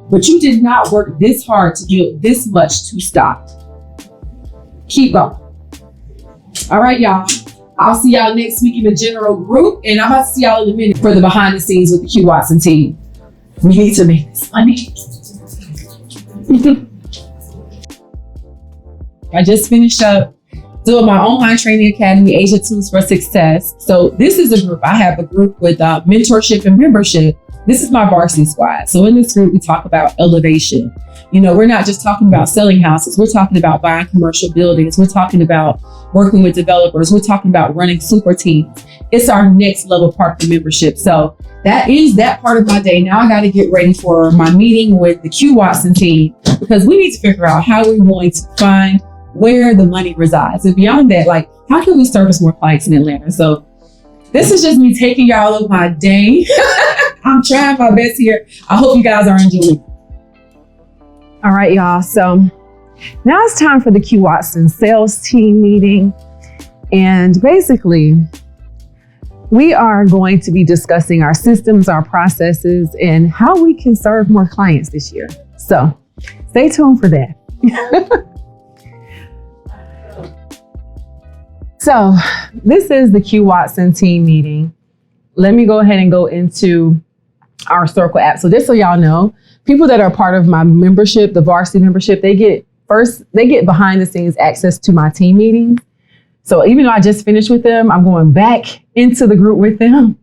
but you did not work this hard to build this much to stop. Keep going. All right, y'all. I'll see y'all next week in the general group, and I'm about to see y'all in a minute for the behind the scenes with the Q.Watson team. We need to make this money. I just finished up doing my online training academy, Asia Tools for Success. So this is a group. I have a group with mentorship and membership. This is my varsity squad. So in this group, we talk about elevation. You know, we're not just talking about selling houses. We're talking about buying commercial buildings. We're talking about working with developers. We're talking about running super teams. It's our next level part of the membership. So that is that part of my day. Now I got to get ready for my meeting with the Q.Watson team, because we need to figure out how we're going to find where the money resides. And beyond that, like, how can we service more clients in Atlanta? So this is just me taking y'all of my day. I'm trying my best here. I hope you guys are enjoying. All right, y'all. So now it's time for the Q.Watson sales team meeting. And basically, we are going to be discussing our systems, our processes, and how we can serve more clients this year. So stay tuned for that. So this is the Q.Watson team meeting. Let me go ahead and go into our Circle app. So just so y'all know, people that are part of my membership, the varsity membership, they get behind the scenes access to my team meetings. So even though I just finished with them, I'm going back into the group with them.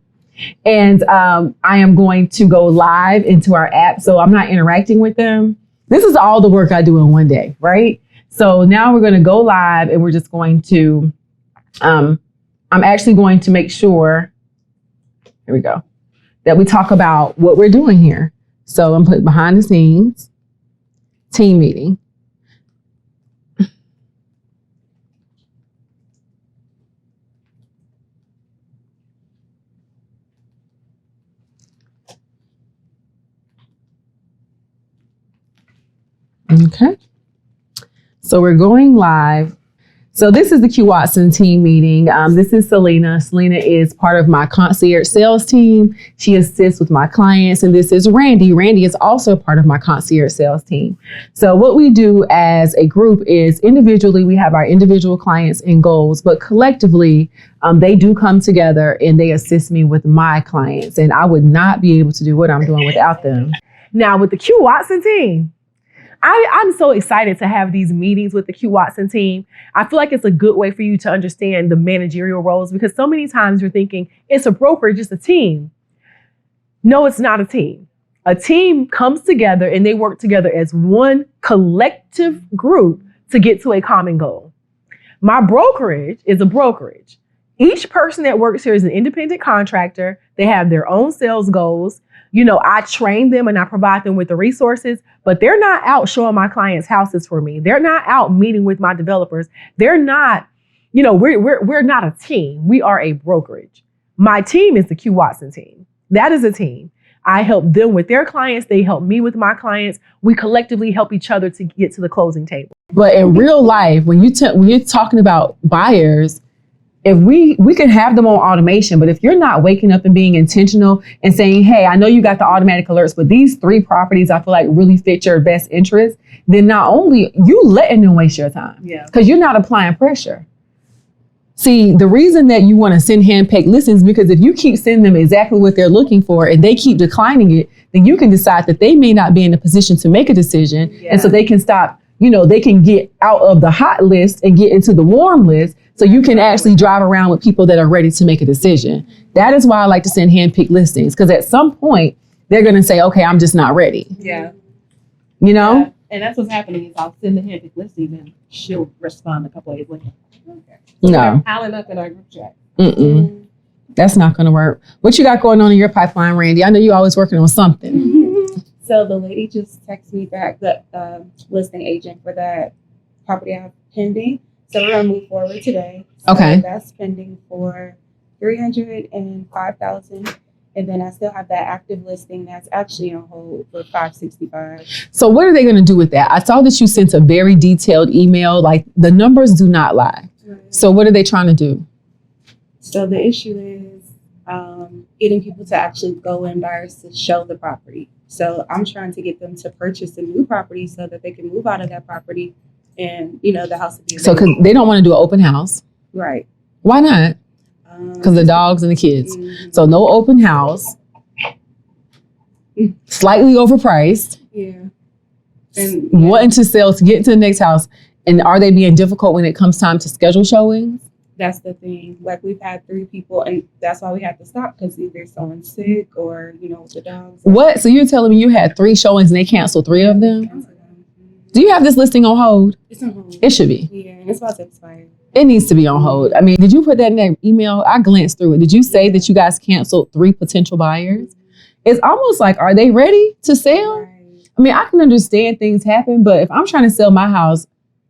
And I am going to go live into our app. So I'm not interacting with them. This is all the work I do in one day, right? So now we're going to go live, and we're just going to I'm actually going to make sure, here we go, that we talk about what we're doing here. So I'm putting behind the scenes, team meeting. Okay. So we're going live. So this is the Q.Watson team meeting. This is Selena. Selena is part of my concierge sales team. She assists with my clients. And this is Randy. Randy is also part of my concierge sales team. So what we do as a group is individually, we have our individual clients and goals, but collectively, they do come together and they assist me with my clients. And I would not be able to do what I'm doing without them. Now with the Q.Watson team, I'm so excited to have these meetings with the Q.Watson team. I feel like it's a good way for you to understand the managerial roles, because so many times you're thinking it's a brokerage, just a team. No, it's not a team. A team comes together and they work together as one collective group to get to a common goal. My brokerage is a brokerage. Each person that works here is an independent contractor. They have their own sales goals. You know, I train them and I provide them with the resources, but they're not out showing my clients houses for me. They're not out meeting with my developers. They're not, you know, we're not a team. We are a brokerage. My team is the Q.Watson team. That is a team. I help them with their clients. They help me with my clients. We collectively help each other to get to the closing table. But in real life, when you're talking about buyers, if we can have them on automation, but if you're not waking up and being intentional and saying, hey, I know you got the automatic alerts, but these 3 properties I feel like really fit your best interest, then not only you letting them waste your time, because you're not applying pressure. See, the reason that you want to send hand-picked listings, because if you keep sending them exactly what they're looking for and they keep declining it, then you can decide that they may not be in a position to make a decision. And so they can stop, you know, they can get out of the hot list and get into the warm list. So you can actually drive around with people that are ready to make a decision. That is why I like to send hand-picked listings, because at some point they're going to say, okay, I'm just not ready. Yeah. You know? Yeah. And that's what's happening is I'll send the hand-picked listing and she'll respond a couple of days later. Okay. No. Piling up in our group chat. That's not going to work. What you got going on in your pipeline, Randy? I know you're always working on something. So the lady just texted me back, the listing agent for that property I have pending. So we're gonna move forward today. So that's pending for $305,000, and then I still have that active listing that's actually on hold for $565,000. So what are they gonna do with that? I saw that you sent a very detailed email. Like, the numbers do not lie. Right. So what are they trying to do? So the issue is getting people to actually go in, buyers to show the property. So I'm trying to get them to purchase a new property so that they can move out of that property and, you know, the house will be So, because they don't want to do an open house. right. Why not? Because the dogs and the kids. So no open house. Slightly overpriced. Yeah. And wanting to sell to get into the next house. And are they being difficult when it comes time to schedule showings? That's the thing. Like, we've had 3 people, and that's why we had to stop, because either someone's sick or, you know, the dogs. What? So you're telling me you had 3 showings and they canceled 3 of them? Do you have this listing on hold? It's on hold. It should be. Yeah, and it's about to expire. It needs to be on hold. I mean, did you put that in that email? I glanced through it. Did you say that you guys canceled 3 potential buyers? It's almost like, are they ready to sell? Right. I mean, I can understand things happen, but if I'm trying to sell my house,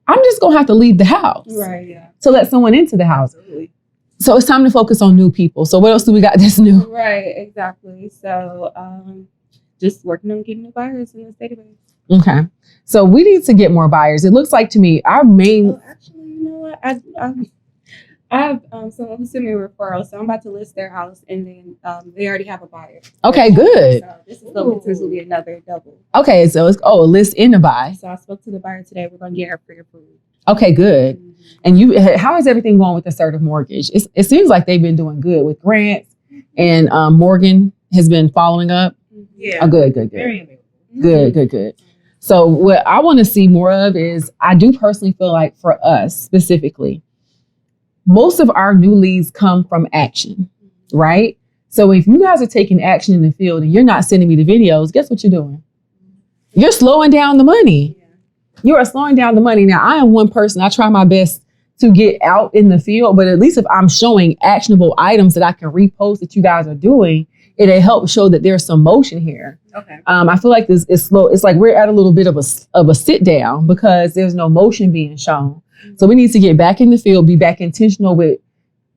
I'm just going to have to leave the house. Right, yeah. To let someone into the house. Absolutely. So it's time to focus on new people. So what else do we got that's new? Right, exactly. So just working on getting new buyers in this database. Okay. So we need to get more buyers. It looks like to me, our main... Oh, actually, you know what? I have someone who sent me a referral, so I'm about to list their house, and then they already have a buyer. Okay, good. So this is going to be another double. Okay, so it's a list in a buy. So I spoke to the buyer today. We're going to get her pre-approved. Okay, good. And how is everything going with Assertive Mortgage? It seems like they've been doing good with grants, and Morgan has been following up. Yeah. Oh, good. Very available. Good. So what I want to see more of is, I do personally feel like for us specifically, most of our new leads come from action, right? So if you guys are taking action in the field and you're not sending me the videos, guess what you're doing? You're slowing down the money. You are slowing down the money. Now, I am one person. I try my best to get out in the field, but at least if I'm showing actionable items that I can repost that you guys are doing, it'll help show that there's some motion here. Okay. I feel like this is slow. It's like we're at a little bit of a sit down because there's no motion being shown. So we need to get back in the field, be back intentional with,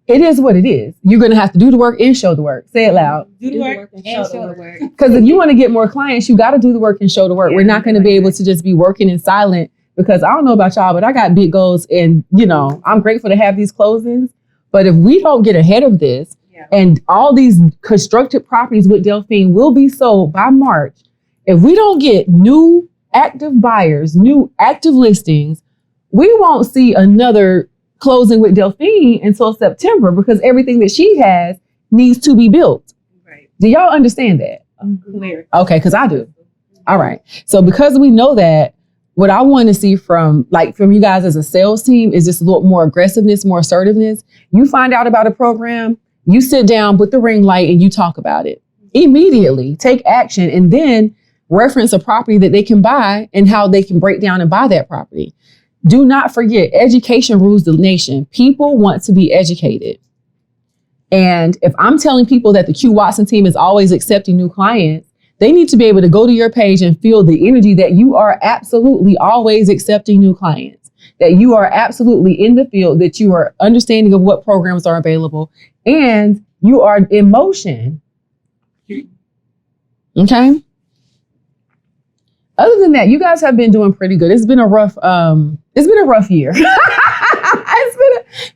it is what it is. You're going to have to do the work and show the work. Say it loud. Do the work and show the work. work. Because if you want to get more clients, you got to do the work and show the work. Yeah, we're not going to be able to just be working in silent, because I don't know about y'all, but I got big goals, and, you know, I'm grateful to have these closings. But if we don't get ahead of this, and all these constructed properties with Delphine will be sold by March, if we don't get new active buyers, new active listings, we won't see another closing with Delphine until September, because everything that she has needs to be built. Right. Do y'all understand that? Clear. Okay, because I do. All right. So because we know that, what I want to see from you guys as a sales team is just a little more aggressiveness, more assertiveness. You find out about a program, you sit down with the ring light and you talk about it. Immediately take action, and then reference a property that they can buy and how they can break down and buy that property. Do not forget, education rules the nation. People want to be educated. And if I'm telling people that the Q.Watson team is always accepting new clients, they need to be able to go to your page and feel the energy that you are absolutely always accepting new clients, that you are absolutely in the field, that you are understanding of what programs are available, and you are in motion. Okay. Other than that, you guys have been doing pretty good. It's been a rough year.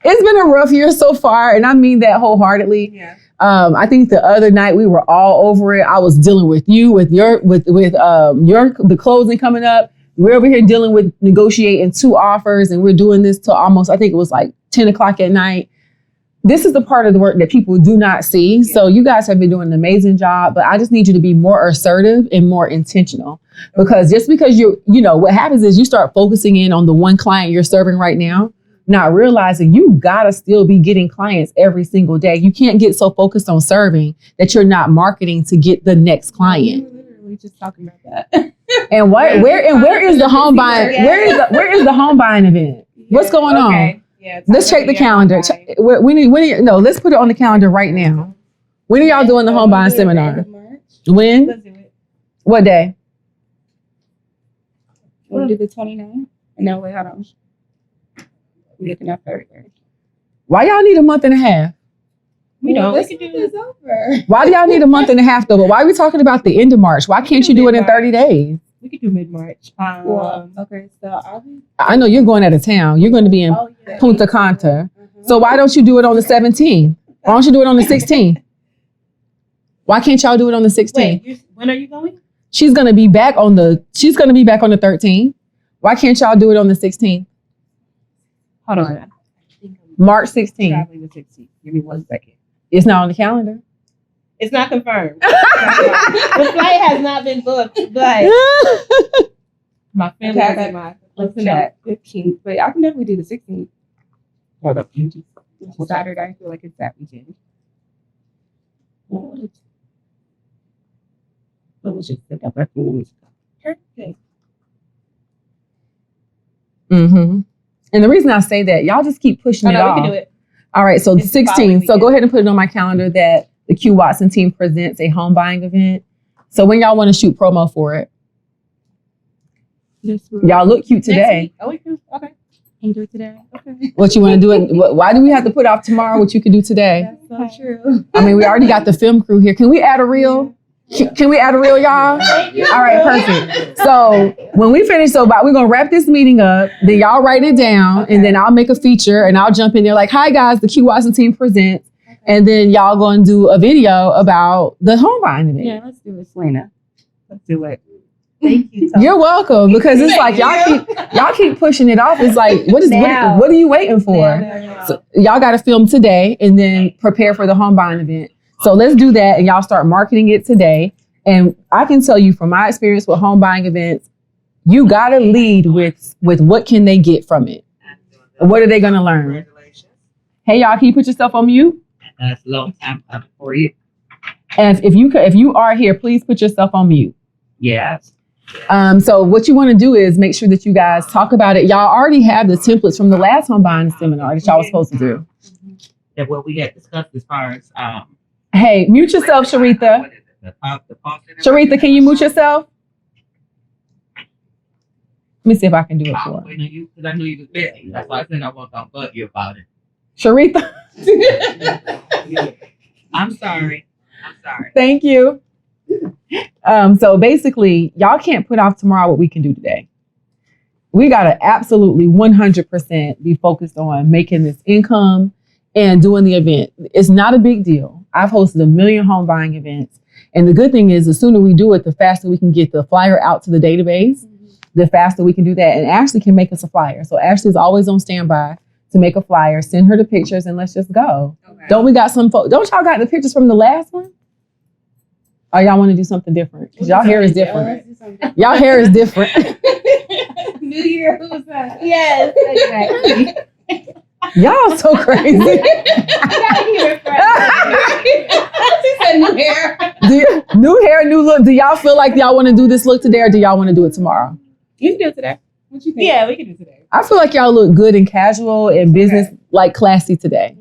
It's been a rough year so far, and I mean that wholeheartedly. Yeah. I think the other night we were all over it. I was dealing with you with the closing coming up. We're over here dealing with negotiating 2 offers, and we're doing this till almost, I think it was like 10 o'clock at night. This is the part of the work that people do not see. Yeah. So you guys have been doing an amazing job, but I just need you to be more assertive and more intentional, because just because what happens is you start focusing in on the one client you're serving right now, not realizing you gotta still be getting clients every single day. You can't get so focused on serving that you're not marketing to get the next client. We're literally just talking about that. And where is the home buying? Where is the home buying event? What's going on? Yeah, let's check the calendar. Let's put it on the calendar right now. When are y'all doing the home buying seminar? When? Let's do it. What day? We'll do the 29th. No, wait, hold on. I'm looking at February. Why y'all need a month and a half? We Well, know this we can month do is over. Why do y'all need a month and a half though? But why are we talking about the end of March? Why can't you do it in 30 days? We could do mid-March. Okay, so I'll be. I know you're going out of town. You're going to be in Punta Cana. So why don't you do it on the 17th? Why don't you do it on the 16th? Why can't y'all do it on the 16th? Wait, when are you going? She's gonna be back on the 13th. Why can't y'all do it on the 16th? Hold on. March 16th. Traveling the 16th. Give me 1 second. It's not on the calendar. It's not confirmed. The flight has not been booked, but my family Okay, has I got my chat 15th, but I can definitely do the 16th. Hold up. Saturday. I feel like it's that weekend. What was just set up a few weeks ago? Perfect. Mm-hmm. And the reason I say that, y'all just keep pushing Oh, it no, off. we can do it. All right, so It's the following 16th. So go ahead and put it on my calendar that the Q.Watson Team presents a home buying event. So when y'all want to shoot promo for it, y'all look cute today. Oh, we can. Okay. Can do it today. Okay. What you want to do it? Why do we have to put off tomorrow what you can do today? That's so true. I mean, we already got the film crew here. Can we add a reel? Can we add a reel, y'all? All right, perfect. So when we finish, we're gonna wrap this meeting up. Then y'all write it down, and then I'll make a feature, and I'll jump in there like, "Hi guys, the Q.Watson Team presents," and then y'all gonna do a video about the home buying event. Yeah, let's do it, Selena. Let's do it. Thank you. You're welcome, because it's like y'all keep pushing it off. It's like, what are you waiting for? No. So y'all got to film today and then prepare for the home buying event. So let's do that, and y'all start marketing it today. And I can tell you from my experience with home buying events, you got to lead with what can they get from it? What are they going to learn? Hey, y'all, can you put yourself on mute? That's a long time for you. And if you are here, please put yourself on mute. Yes. So what you want to do is make sure that you guys talk about it. Y'all already have the templates from the last home buying seminar that y'all was supposed to do. That what we had discussed as far as Hey, mute yourself, Sharitha. Sharitha, can you mute yourself? Let me see if I can do it for her. Because I knew you was busy. That's why I said I wasn't gonna bug you about it. Sharitha. I'm sorry. Thank you. So basically, y'all can't put off tomorrow what we can do today. We got to absolutely 100% be focused on making this income and doing the event. It's not a big deal. I've hosted a million home buying events. And the good thing is, the sooner we do it, the faster we can get the flyer out to the database, the faster we can do that. And Ashley can make us a flyer. So Ashley's always on standby to make a flyer, send her the pictures, and let's just go. Okay. Don't we got some folks? Don't y'all got the pictures from the last one? Or y'all want to do something different? Because y'all hair is different. Y'all hair is different. New Year, who's that? Yes, exactly. Y'all so crazy. She said new hair. New hair, new look. Do y'all feel like y'all want to do this look today, or do y'all want to do it tomorrow? You can do it today. What you think? Yeah, we can do today. I feel like y'all look good and casual and business, like classy today.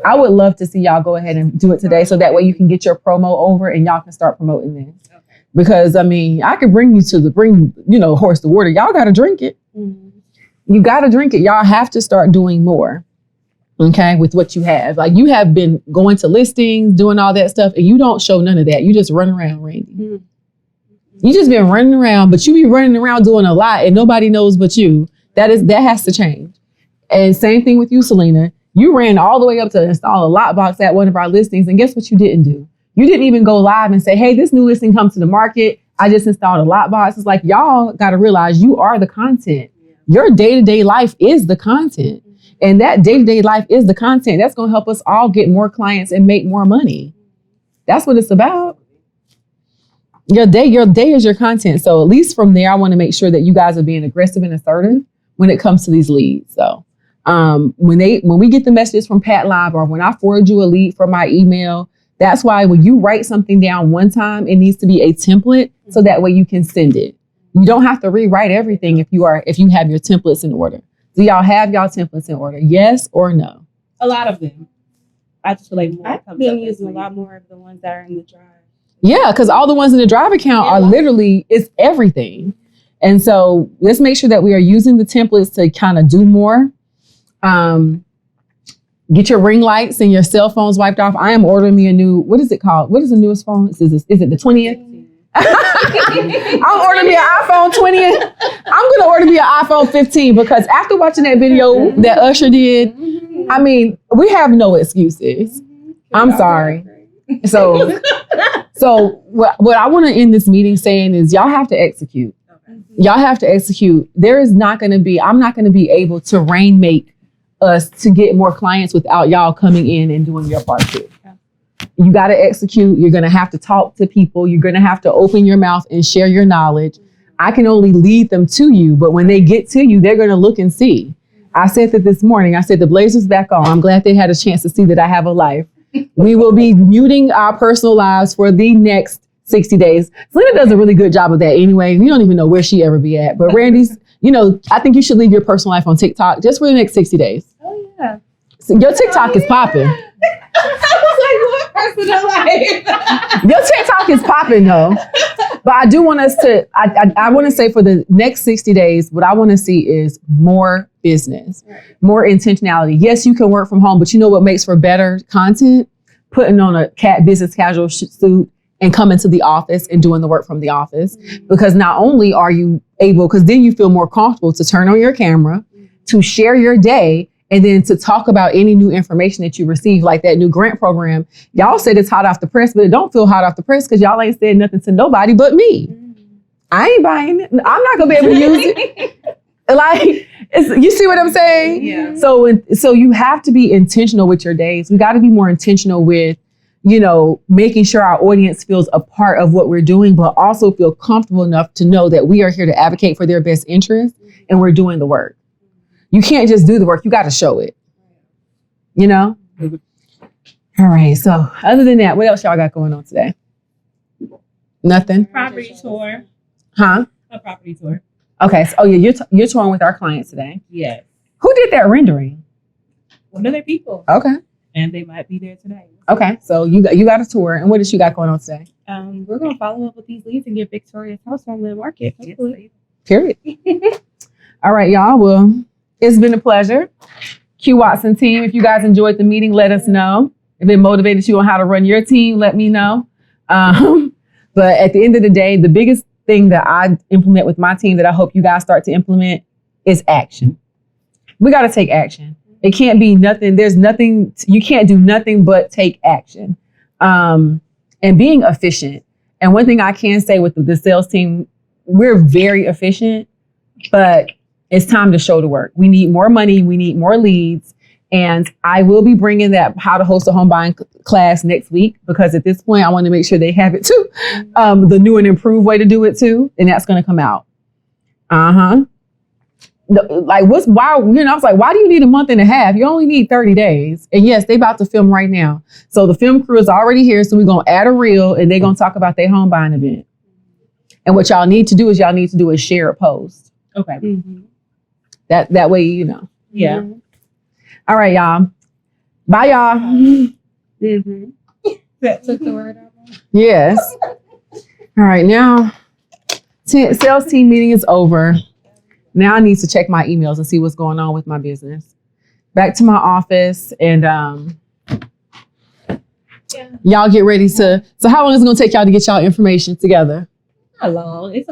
I would love to see y'all go ahead and do it today, so that way you can get your promo over and y'all can start promoting this. Okay. Because I mean, I could bring you to horse to water. Y'all got to drink it. Mm-hmm. You got to drink it. Y'all have to start doing more. Okay, with what you have. Like, you have been going to listings, doing all that stuff, and you don't show none of that. You just run around, Randy. Mm-hmm. You just been running around, but you be running around doing a lot and nobody knows but you. That has to change. And same thing with you, Selena. You ran all the way up to install a lot box at one of our listings, and guess what you didn't do? You didn't even go live and say, hey, this new listing comes to the market. I just installed a lot box. It's like, y'all got to realize you are the content. Your day-to-day life is the content. And that day-to-day life is the content. That's going to help us all get more clients and make more money. That's what it's about. Your day is your content. So at least from there, I want to make sure that you guys are being aggressive and assertive when it comes to these leads. So when we get the messages from Pat Live, or when I forward you a lead from my email, that's why when you write something down one time, it needs to be a template, so that way you can send it. You don't have to rewrite everything if you have your templates in order. Do y'all have y'all templates in order? Yes or no? A lot of them. I just feel like I've been using a lot more of the ones that are in the drive. Yeah, because all the ones in the drive account are literally, it's everything. And so let's make sure that we are using the templates to kind of do more. Get your ring lights and your cell phones wiped off. I am ordering me a new, what is it called? What is the newest phone? Is it the 20th? I'm ordering me an iPhone 20. I'm going to order me an iPhone 15, because after watching that video that Usher did, I mean, we have no excuses. I'm sorry. So So what I want to end this meeting saying is y'all have to execute. Y'all have to execute. I'm not going to be able to rainmake us to get more clients without y'all coming in and doing your part too. You got to execute. You're going to have to talk to people. You're going to have to open your mouth and share your knowledge. I can only lead them to you, but when they get to you, they're going to look and see. I said that this morning. I said the blazer's back on. I'm glad they had a chance to see that I have a life. We will be muting our personal lives for the next 60 days. Selena does a really good job of that anyway. We don't even know where she ever be at. But Randy's, I think you should leave your personal life on TikTok just for the next 60 days. Oh, yeah. So your TikTok is popping. I was like, what personal life? Your TikTok is popping though. But I do want us to, I want to say for the next 60 days, what I want to see is more business, more intentionality. Yes, you can work from home, but you know what makes for better content? Putting on a business casual suit and coming to the office and doing the work from the office. Because not only are you able, because then you feel more comfortable to turn on your camera, to share your day, and then to talk about any new information that you receive, like that new grant program. Y'all said it's hot off the press, but it don't feel hot off the press because y'all ain't said nothing to nobody but me. I ain't buying it. I'm not gonna be able to use it. You see what I'm saying? Yeah. So you have to be intentional with your days. We got to be more intentional with, making sure our audience feels a part of what we're doing, but also feel comfortable enough to know that we are here to advocate for their best interest and we're doing the work. You can't just do the work. You got to show it, All right. So other than that, what else y'all got going on today? Nothing? Property tour. Huh? A property tour. Okay. So, you're touring with our clients today. Yes. Who did that rendering? One of their people. Okay. And they might be there today. Okay. So you got a tour. And what else you got going on today? We're going to follow up with these leads and get Victoria's house on the market. Hopefully. Period. All right, y'all. Well, it's been a pleasure. Q.Watson Team, if you guys enjoyed the meeting, let us know. If it motivated you on how to run your team, let me know. But at the end of the day, the biggest thing that I implement with my team that I hope you guys start to implement is action. We got to take action. It can't be nothing. There's nothing. You can't do nothing but take action. And being efficient. And one thing I can say with the sales team, we're very efficient, but it's time to show the work. We need more money. We need more leads. And I will be bringing that how to host a home buying class next week, because at this point, I want to make sure they have it too. The new and improved way to do it too. And that's going to come out. I was like, why do you need a month and a half? You only need 30 days. And yes, they about to film right now. So the film crew is already here. So we're going to add a reel and they're going to talk about their home buying event. And what y'all need to do is share a post. Okay. Mm-hmm. That way, Yeah. All right, y'all. Bye, y'all. Mm-hmm. That took the word out. Yes. All right, now sales team meeting is over. Now I need to check my emails and see what's going on with my business. Back to my office and y'all get ready to. So how long is it gonna take y'all to get y'all information together? Not long. It's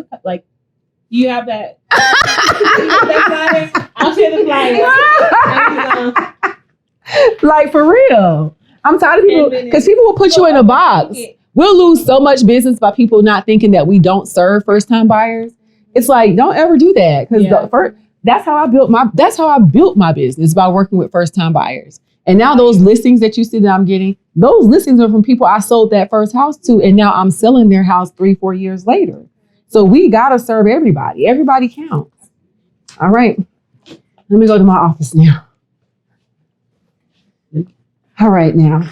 you have that. That flyer? I'll share the flyer. Like for real. I'm tired of people because people will put you in a box. We'll lose so much business by people not thinking that we don't serve first-time buyers. It's like, don't ever do that, because that's how I built my business, by working with first-time buyers. And now those listings that you see that I'm getting, those listings are from people I sold that first house to, and now I'm selling their house 3-4 years later. So we gotta serve everybody. Everybody counts. All right, let me go to my office now. All right, now.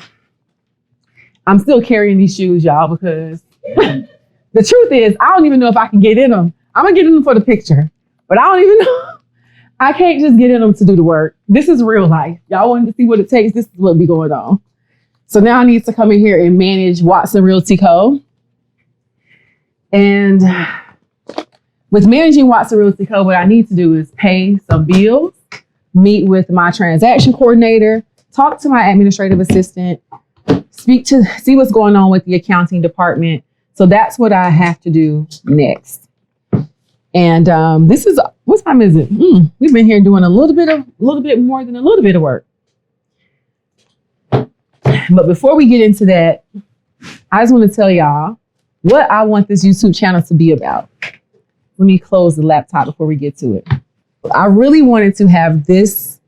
I'm still carrying these shoes, y'all, because the truth is, I don't even know if I can get in them. I'm gonna get in them for the picture, but I don't even know. I can't just get in them to do the work. This is real life. Y'all wanted to see what it takes. This is what be going on. So now I need to come in here and manage Watson Realty Co. And with managing Watson Realty Co., what I need to do is pay some bills, meet with my transaction coordinator, talk to my administrative assistant, see what's going on with the accounting department. So that's what I have to do next. And this is, what time is it? We've been here doing a little bit more than a little bit of work. But before we get into that, I just want to tell y'all what I want this YouTube channel to be about. Let me close the laptop before we get to it. I really wanted to have this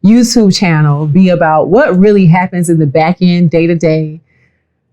YouTube channel be about what really happens in the back end, day to day,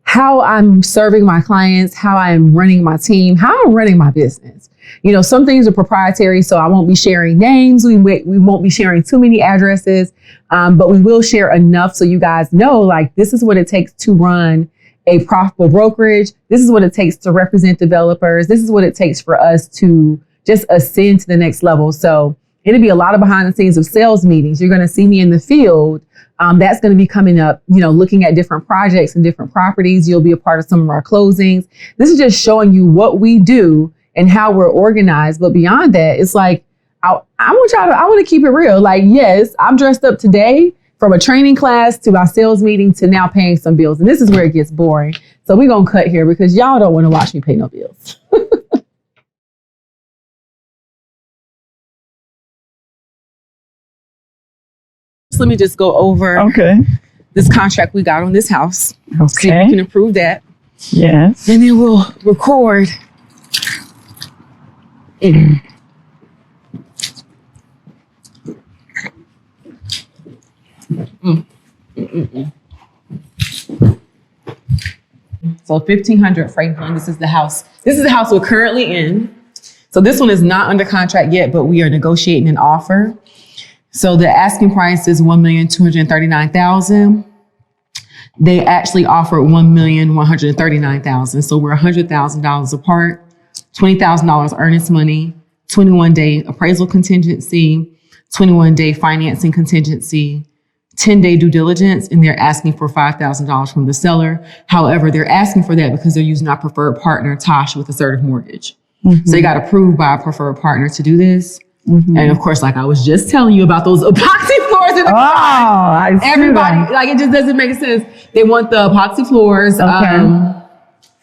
how I'm serving my clients, how I am running my team, how I'm running my business. You know, some things are proprietary, so I won't be sharing names. We won't be sharing too many addresses, but we will share enough so you guys know, like, this is what it takes to run a profitable brokerage. This is what it takes to represent developers. This is what it takes for us to just ascend to the next level. So it'll be a lot of behind the scenes of sales meetings. You're going to see me in the field. That's going to be coming up, you know, looking at different projects and different properties. You'll be a part of some of our closings. This is just showing you what we do and how we're organized. But beyond that, it's like, I want to keep it real. Like, yes, I'm dressed up today from a training class to my sales meeting to now paying some bills. And this is where it gets boring. So we're going to cut here because y'all don't want to watch me pay no bills. Let me just go over this contract we got on this house. Okay. See if we can approve that. Yes. And then we'll record. So 1500 Franklin, this is the house. This is the house we're currently in. So this one is not under contract yet, but we are negotiating an offer. So the asking price is $1,239,000. They actually offered $1,139,000. So we're $100,000 apart, $20,000 earnest money, 21-day appraisal contingency, 21-day financing contingency, 10-day due diligence, and they're asking for $5,000 from the seller. However, they're asking for that because they're using our preferred partner, Tosh, with Assertive Mortgage. Mm-hmm. So they got approved by our preferred partner to do this. Mm-hmm. And of course, like I was just telling you about those epoxy floors in the garage. Everybody, like, it just doesn't make sense. They want the epoxy floors, the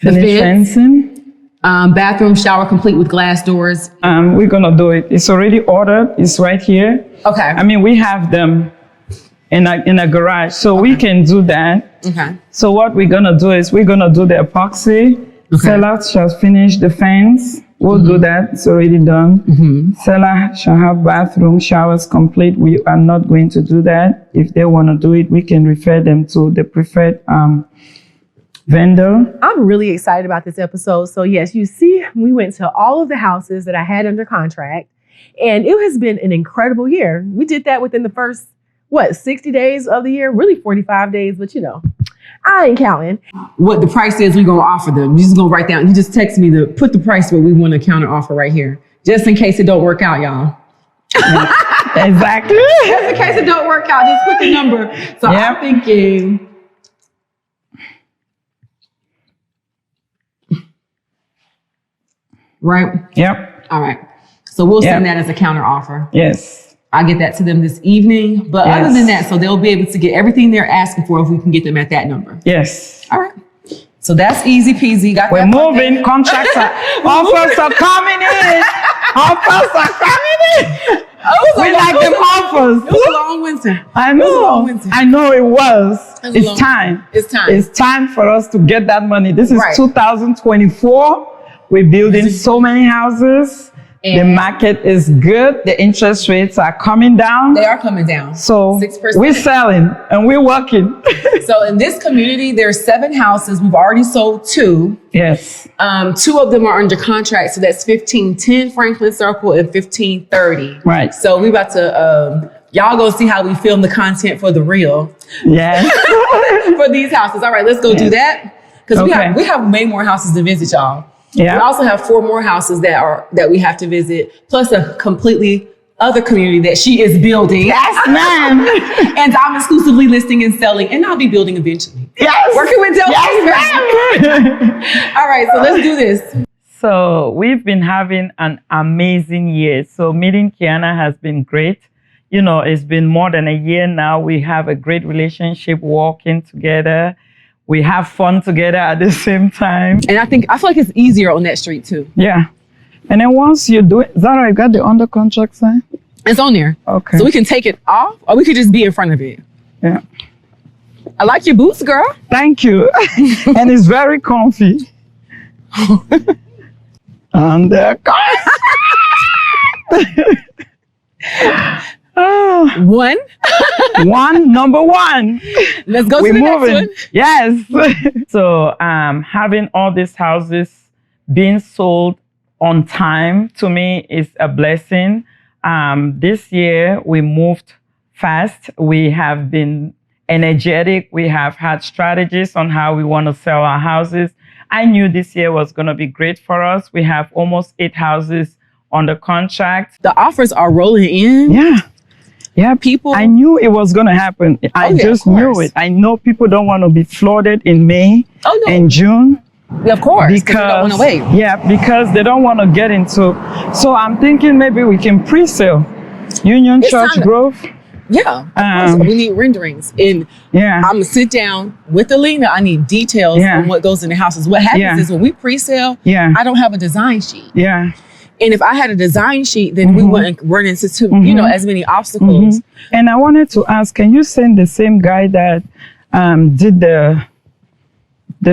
fencing, bathroom, shower complete with glass doors. We're gonna do it. It's already ordered. It's right here. Okay. I mean, we have them in a garage, so we can do that. Okay. So what we're gonna do is we're gonna do the epoxy. Okay. Seller shall finish the fence. We'll do that. It's already done. Mm-hmm. Seller shall have bathroom, showers complete. We are not going to do that. If they want to do it, we can refer them to the preferred vendor. I'm really excited about this episode. So yes, you see, we went to all of the houses that I had under contract, and it has been an incredible year. We did that within the first, 60 days of the year? Really 45 days, but you know, I ain't counting. What the price is, we're going to offer them. You're just going to write down. You just text me to put the price where we want to counter offer right here. Just in case it don't work out, y'all. Exactly. Just in case it don't work out, just put the number. So I'm thinking. Right? Yep. All right. So we'll send that as a counter offer. Yes. I'll get that to them this evening. But other than that, so they'll be able to get everything they're asking for if we can get them at that number. Yes. All right. So that's easy peasy. We're moving. Contracts offers are coming in. Offers are coming in. We like them offers. It was a long winter. I know. I know it was. It's time. It's time. It's time for us to get that money. This is 2024. We're building so many houses. And the market is good. The interest rates are coming down. They are coming down. So 6%. We're selling and we're working. So in this community, there's 7 houses. We've already sold 2. Yes. 2 of them are under contract. So that's 1510 Franklin Circle and 1530. Right. So we about to, y'all go see how we film the content for the reel. Yes. For these houses. All right, let's go do that. Because we have way more houses to visit, y'all. Yeah. We also have 4 more houses that we have to visit, plus a completely other community that she is building. Yes, ma'am. And I'm exclusively listing and selling, and I'll be building eventually. Yes. Working with Delphine. Yes, ma'am. All right, so let's do this. So we've been having an amazing year. So meeting Quiana has been great. You know, it's been more than a year now. We have a great relationship working together. We have fun together at the same time. And I feel like it's easier on that street too. Yeah. And then once you do it, Zara, you got the under contract sign? It's on there. Okay. So we can take it off or we could just be in front of it. Yeah. I like your boots, girl. Thank you. And it's very comfy. And One. Number one. Let's go to the next one. Yes. So having all these houses being sold on time to me is a blessing. This year we moved fast. We have been energetic. We have had strategies on how we want to sell our houses. I knew this year was going to be great for us. We have almost 8 houses under contract. The offers are rolling in. Yeah, people. I knew it was going to happen. I just knew it. I know people don't want to be flooded in May and June. Yeah, of course. Because they don't want to wait. Yeah, because they don't want to get into. So I'm thinking maybe we can pre-sale Union Church Grove. Yeah, of course. We need renderings. And I'm going to sit down with Alina. I need details on what goes in the houses. What happens is when we pre-sale, I don't have a design sheet. Yeah. And if I had a design sheet, then we wouldn't run into as many obstacles. And I wanted to ask, can you send the same guy that did the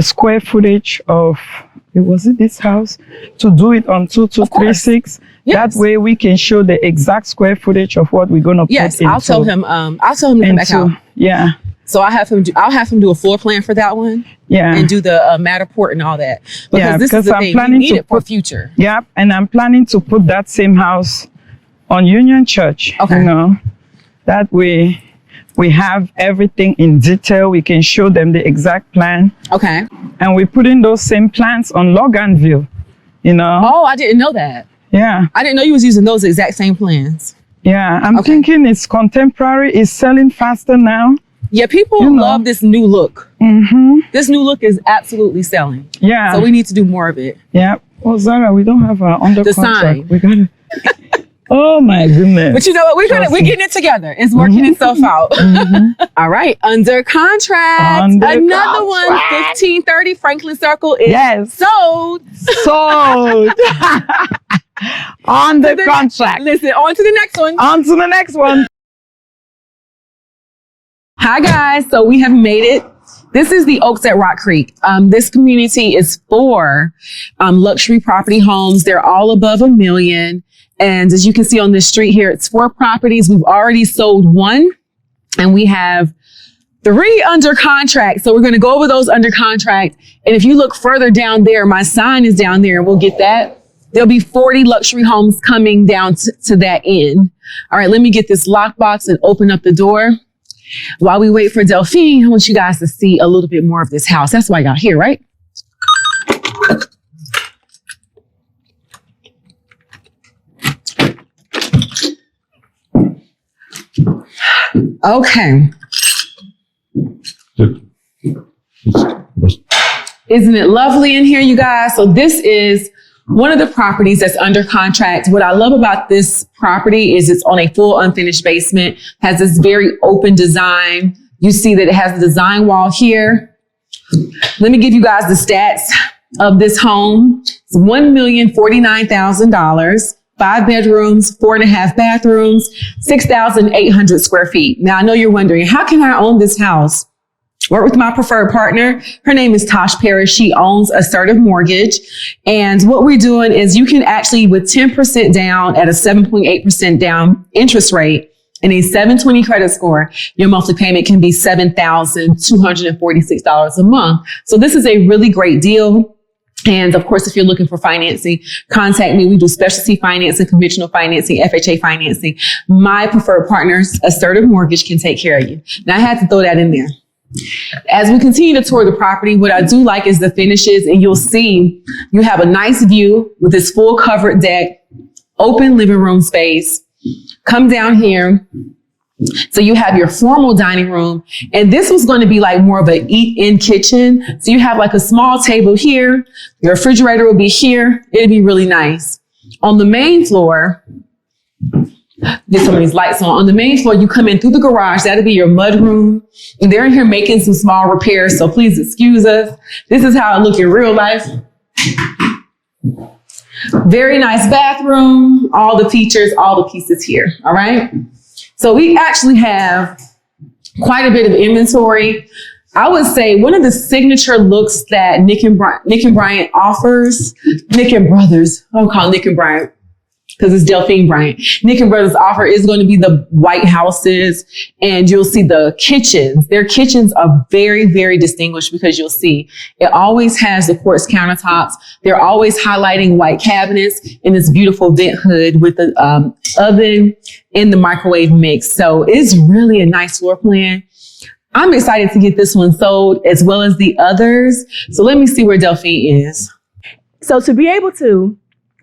square footage of, was it this house, to do it on 2236? That way we can show the exact square footage of what we're going to put into. I'll tell him to come back out. Yeah. So I'll have him do a floor plan for that one. Yeah. And do the Matterport and all that. Because this is the thing, we need it for future. Yeah. And I'm planning to put that same house on Union Church. Okay. You know, that way we have everything in detail. We can show them the exact plan. Okay. And we're putting those same plans on Loganville, you know. Oh, I didn't know that. Yeah. I didn't know you was using those exact same plans. Yeah. I'm thinking it's contemporary. It's selling faster now. Yeah, people love this new look. This new look is absolutely selling. Yeah. So we need to do more of it. Yeah. Oh, Zara, we don't have our under contract. Sign. We got it. Oh my goodness. But you know what? We're getting it together. It's working itself out. All right. Under contract. Another one. 1530 Franklin Circle is sold. On the contract. Listen, on to the next one. On to the next one. Hi guys, so we have made it. This is the Oaks at Rock Creek. This community is for luxury property homes. They're all above $1 million. And as you can see on this street here, it's 4 properties. We've already sold 1 and we have 3 under contract. So we're going to go over those under contract. And if you look further down there, my sign is down there. We'll get that. There'll be 40 luxury homes coming down to that end. All right, let me get this lockbox and open up the door. While we wait for Delphine, I want you guys to see a little bit more of this house. That's why y'all here, right? Okay. Isn't it lovely in here, you guys? So this is one of the properties that's under contract. What I love about this property is it's on a full unfinished basement, has this very open design. You see that it has a design wall here. Let me give you guys the stats of this home. It's $1,049,000, 5 bedrooms, 4.5 bathrooms, 6,800 square feet. Now I know you're wondering, how can I own this house? Work with my preferred partner. Her name is Tosh Parrish. She owns Assertive Mortgage. And what we're doing is you can actually, with 10% down at a 7.8% down interest rate and a 720 credit score, your monthly payment can be $7,246 a month. So this is a really great deal. And of course, if you're looking for financing, contact me. We do specialty financing, conventional financing, FHA financing. My preferred partners, Assertive Mortgage, can take care of you. Now I had to throw that in there. As we continue to tour the property, what I do like is the finishes, and you'll see you have a nice view with this full covered deck, open living room space. Come down here. So you have your formal dining room, and this was going to be like more of an eat-in kitchen. So you have like a small table here. Your refrigerator will be here. It'll be really nice. On the main floor, get some of these lights on. On the main floor, you come in through the garage. That'll be your mud room. And they're in here making some small repairs, so please excuse us. This is how it looks in real life. Very nice bathroom. All the features, all the pieces here. All right. So we actually have quite a bit of inventory. I would say one of the signature looks that Nick and Bryant offers, Nick and Brothers, I'll call Nick and Bryant because it's Delphine Bryant. Nick and Brothers offer is going to be the white houses, and you'll see the kitchens. Their kitchens are very, very distinguished because you'll see it always has the quartz countertops. They're always highlighting white cabinets in this beautiful vent hood with the oven and the microwave mix. So it's really a nice floor plan. I'm excited to get this one sold as well as the others. So let me see where Delphine is. So to be able to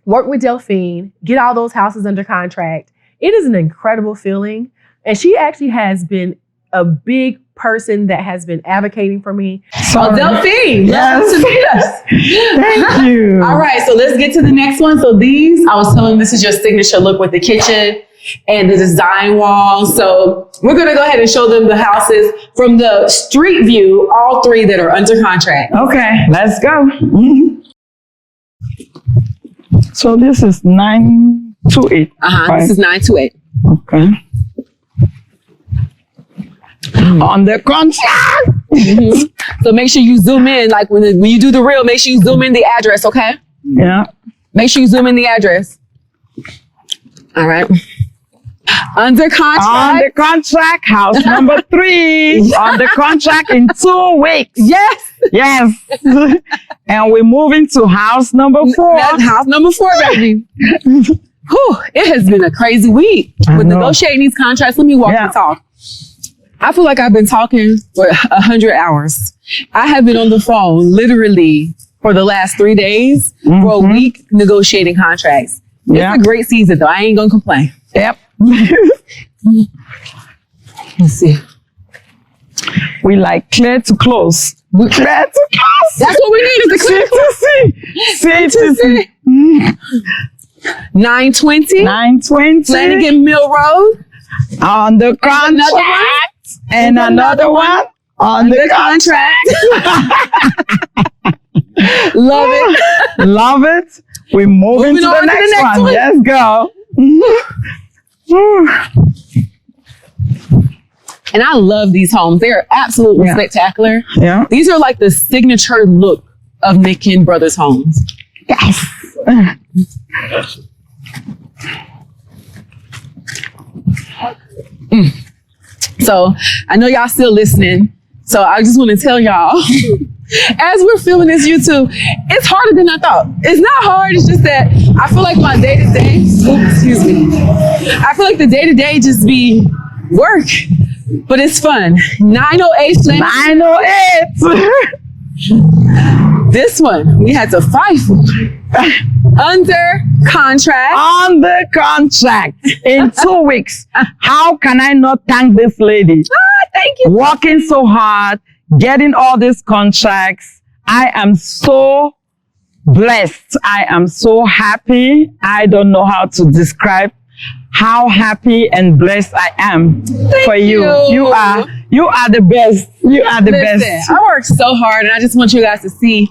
work with Delphine, get all those houses under contract, it is an incredible feeling. And she actually has been a big person that has been advocating for me. Oh, Delphine, yes. Love to meet us. Thank you. All right, so let's get to the next one. So these, I was telling this is your signature look with the kitchen and the design wall. So we're going to go ahead and show them the houses from the street view, all three that are under contract. Okay, let's go. So this is 928. This is 928. Okay. On the contract. So make sure you zoom in. Like when you do the reel, make sure you zoom in the address, okay? Yeah. Make sure you zoom in the address. All right. Under contract. On the contract, house number 3. On the contract in 2 weeks. Yes. Yes. And we're moving to house number 4. That's house number 4, baby. Whew, it has been a crazy week with negotiating these contracts. Let me walk and talk. I feel like I've been talking for 100 hours. I have been on the phone literally for the last 3 days for a week negotiating contracts. It's a great season though. I ain't gonna complain. Yep. Let's see. We like clear to close. Clear to close. That's what we need is the clear to see. 920. 920. Flanagan Mill Road. On the contract. And another one. On the contract. Love it. Love it. We're moving to the next one. Let's go. And I love these homes. They're absolutely spectacular. Yeah. These are like the signature look of Nick and Brothers homes. Yes. So I know y'all still listening. So I just want to tell y'all, as we're filming this YouTube, it's harder than I thought. It's not hard. It's just that I feel like my day-to-day, excuse me. I feel like the day-to-day just be work, but it's fun. 908 Flanagan. 908. This one, we had to fight for. Under contract. On the contract in 2 weeks. How can I not thank this lady? Thank you. Working so hard, getting all these contracts. I am so blessed. I am so happy. I don't know how to describe how happy and blessed I am for you. You are the best. You are the best. I worked so hard, and I just want you guys to see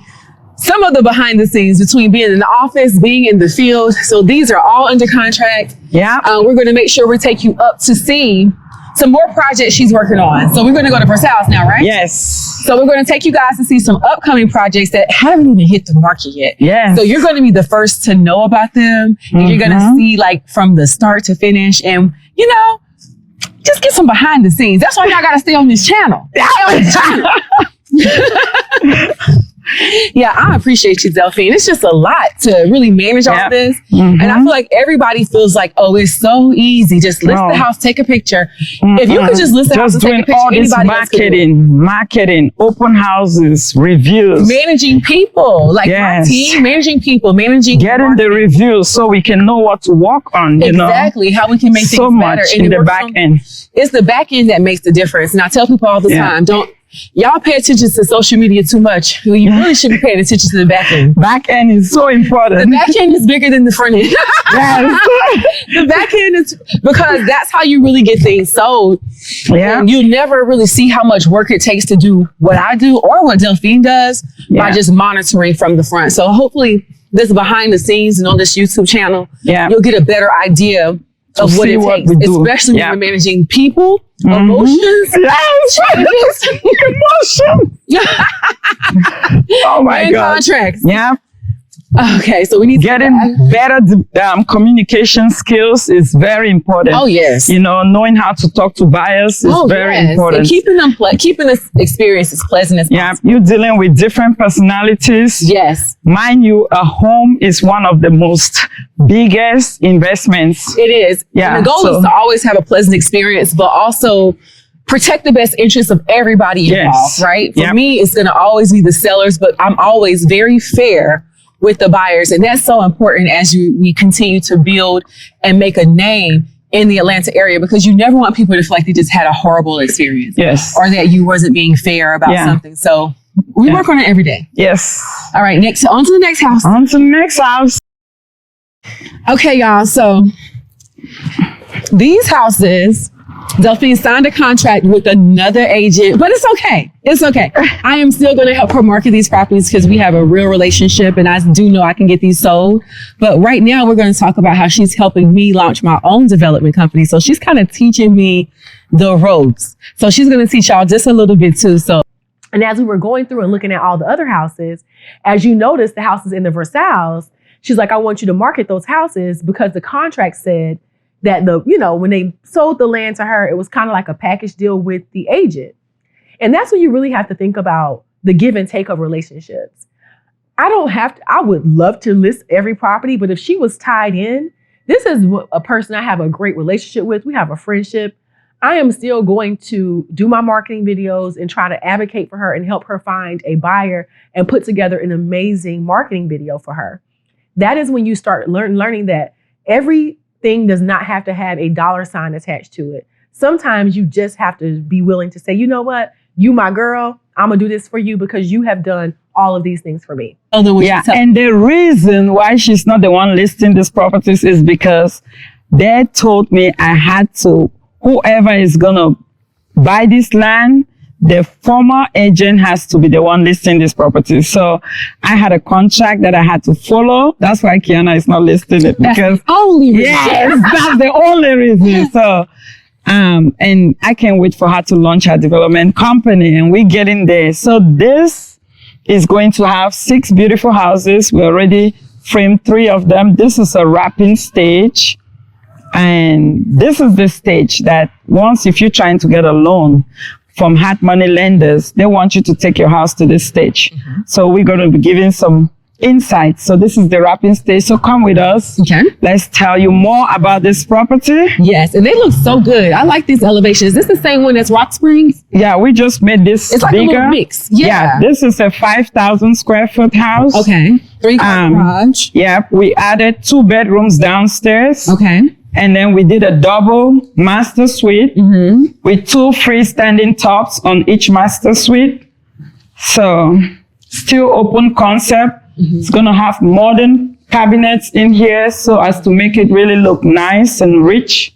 some of the behind the scenes between being in the office, being in the field. So these are all under contract. Yeah. We're going to make sure we take you up to see some more projects she's working on. So we're going to go to Versailles now, right? Yes. So we're going to take you guys to see some upcoming projects that haven't even hit the market yet. Yes. So you're going to be the first to know about them. And you're going to see like from the start to finish, and you know, just get some behind the scenes. That's why y'all got to stay on this channel. Yeah, I appreciate you, Delphine. It's just a lot to really manage all this. And I feel like everybody feels like, oh, it's so easy. Just list the house, take a picture. If you could just list the house and take a picture, all this marketing, open houses, reviews. Managing people, like my team, managing people, getting the reviews so we can know what to work on, you know. Exactly, how we can make so things better. Much in the back end. It's the back end that makes the difference. And I tell people all the time, y'all pay attention to social media too much. You really should be paying attention to the back end. Back end is so important. The back end is bigger than the front end. Yes. The back end is, because that's how you really get things sold. Yeah. And you never really see how much work it takes to do what I do or what Delphine does by just monitoring from the front. So hopefully this behind the scenes and on this YouTube channel, you'll get a better idea of what it takes, especially when you're managing people, emotions, Oh my God. Contracts. Yeah. Okay, so we need getting better communication skills is very important. Oh yes, knowing how to talk to buyers is very important. And keeping the experience as pleasant as possible. You're dealing with different personalities. Yes, mind you, a home is one of the most biggest investments. It is. Yeah, and the goal is to always have a pleasant experience, but also protect the best interests of everybody involved. Right? For me, it's going to always be the sellers, but I'm always very fair with the buyers. And that's so important as we continue to build and make a name in the Atlanta area, because you never want people to feel like they just had a horrible experience. Yes. Or that you wasn't being fair about something. So we work on it every day. Yes. All right, on to the next house. On to the next house. Okay, y'all. So these houses, Delphine signed a contract with another agent, but it's okay. It's okay. I am still going to help her market these properties because we have a real relationship and I do know I can get these sold. But right now we're going to talk about how she's helping me launch my own development company. So she's kind of teaching me the ropes. So she's going to teach y'all just a little bit too. And as we were going through and looking at all the other houses, as you notice the houses in the Versailles, she's like, I want you to market those houses because the contract said that when they sold the land to her, it was kind of like a package deal with the agent. And that's when you really have to think about the give and take of relationships. I would love to list every property, but if she was tied in, this is a person I have a great relationship with. We have a friendship. I am still going to do my marketing videos and try to advocate for her and help her find a buyer and put together an amazing marketing video for her. That is when you start learning that everything does not have to have a dollar sign attached to it. Sometimes you just have to be willing to say, you know what? You my girl, I'm going to do this for you because you have done all of these things for me. And the reason why she's not the one listing these properties is because they told me I had to, whoever is going to buy this land, the former agent has to be the one listing this property. So I had a contract that I had to follow. That's why Quiana is not listing it. Because that's the only reason. Yes, that's the only reason. So, and I can't wait for her to launch her development company and we're getting there. So this is going to have 6 beautiful houses. We already framed 3 of them. This is a wrapping stage. And this is the stage that if you're trying to get a loan from hard money lenders, they want you to take your house to this stage. Mm-hmm. So we're going to be giving some insights. So this is the wrapping stage. So come with us. Okay. Let's tell you more about this property. Yes, and they look so good. I like these elevations. Is this the same one as Rock Springs? Yeah, we just made this it's like bigger. A little mix. Yeah. This is a 5,000 square foot house. Okay. 3-car garage. Yeah, we added 2 bedrooms downstairs. Okay. And then we did a double master suite with 2 freestanding tops on each master suite. So still open concept. It's going to have modern cabinets in here so as to make it really look nice and rich.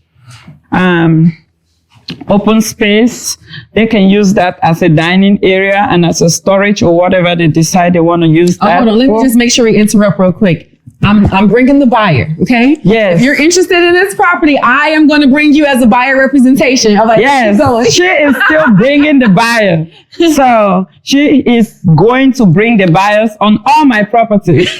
Open space. They can use that as a dining area and as a storage or whatever they decide they want to use that. Hold on, let me just make sure we interrupt real quick. I'm bringing the buyer, okay? Yes. If you're interested in this property, I am going to bring you as a buyer representation. I'm like, yes, she is still bringing the buyer. So she is going to bring the buyers on all my properties.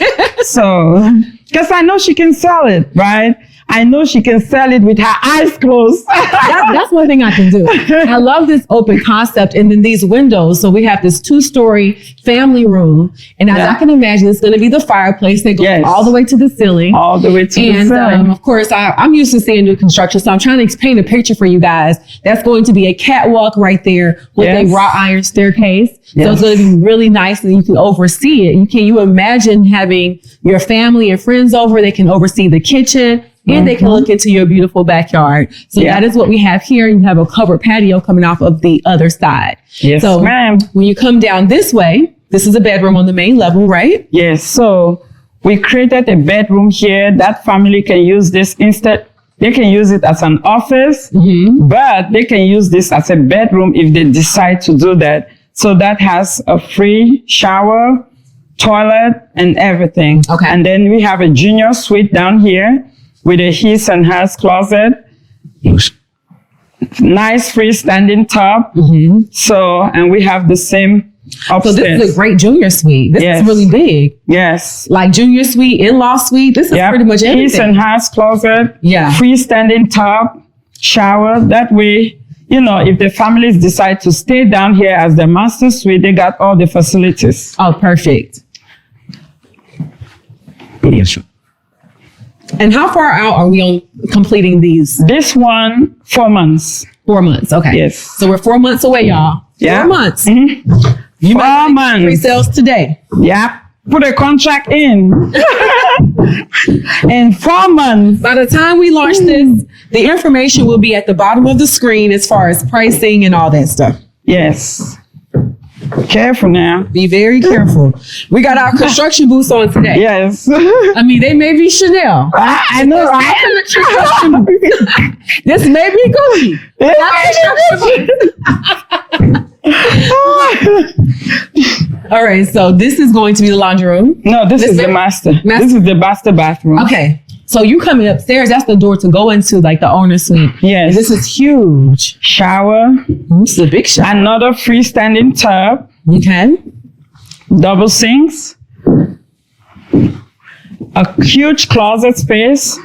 So, because I know she can sell it, right? I know she can sell it with her eyes closed. That's one thing I can do. I love this open concept. And then these windows. So we have this 2-story family room. And as I can imagine, it's going to be the fireplace that goes all the way to the ceiling. All the way to the ceiling. Of course, I'm used to seeing new construction. So I'm trying to paint a picture for you guys. That's going to be a catwalk right there with a wrought iron staircase. So it's going to be really nice and you can oversee it. Can you imagine having your family and friends over? They can oversee the kitchen. And they can look into your beautiful backyard. So that is what we have here. You have a covered patio coming off of the other side. Yes, so ma'am. When you come down this way, this is a bedroom on the main level, right? Yes. So we created a bedroom here. That family can use this instead. They can use it as an office, but they can use this as a bedroom if they decide to do that. So that has a free shower, toilet, and everything. Okay. And then we have a junior suite down here. with a his and hers closet. Nice freestanding top. So, and we have the same upstairs. So this is a great junior suite. This is really big. Yes. Like junior suite, in-law suite. This is pretty much everything. His and hers closet. Yeah. Freestanding top, shower. That way, you know, if the families decide to stay down here as the master suite, they got all the facilities. Oh, perfect. And how far out are we on completing these? This one, 4 months. 4 months. Okay. Yes. So we're 4 months away, y'all. 4 months. You might 4 months. Pre-sales today. Yeah. Put a contract in. In 4 months. By the time we launch this, the information will be at the bottom of the screen as far as pricing and all that stuff. Yes. Careful now. Be very careful. We got our construction boots on today. Yes. I mean, they may be Chanel. I know, right? This may be Gucci. All right, so this is going to be the laundry room. No, this is the master. This is the master bathroom. Okay. So you coming upstairs, that's the door to go into like the owner suite. Yes. This is huge. Shower. This is a big shower. Another freestanding tub. Okay. Double sinks. A huge closet space.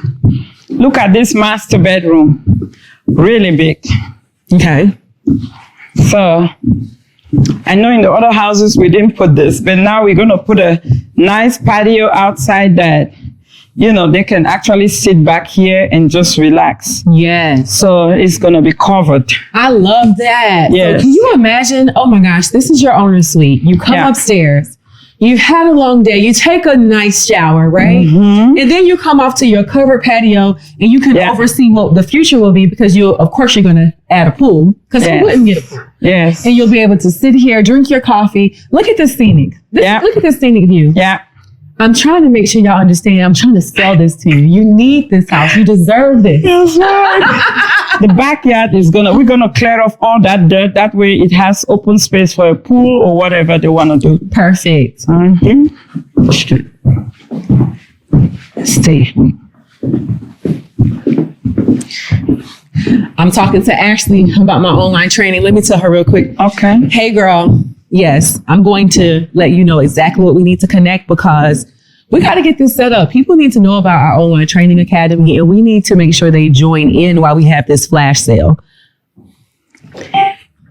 Look at this master bedroom. Really big. Okay. So I know in the other houses we didn't put this, but now we're going to put a nice patio outside that, you know, they can actually sit back here and just relax. Yes. So it's going to be covered. I love that. Yes. So can you imagine, oh my gosh, this is your owner suite. You come upstairs. You've had a long day. You take a nice shower, right? And then you come off to your covered patio and you can oversee what the future will be because of course, you're going to add a pool because who wouldn't get a pool? Yes. And you'll be able to sit here, drink your coffee. Look at this scenic. Look at this scenic view. Yeah. I'm trying to make sure y'all understand. I'm trying to sell this to you. You need this house. You deserve this. That's right. The backyard we're gonna clear off all that dirt. That way it has open space for a pool or whatever they want to do. Perfect. Stay. I'm talking to Ashley about my online training. Let me tell her real quick. Okay. Hey, girl. Yes, I'm going to let you know exactly what we need to connect because we got to get this set up. People need to know about our online training academy and we need to make sure they join in while we have this flash sale.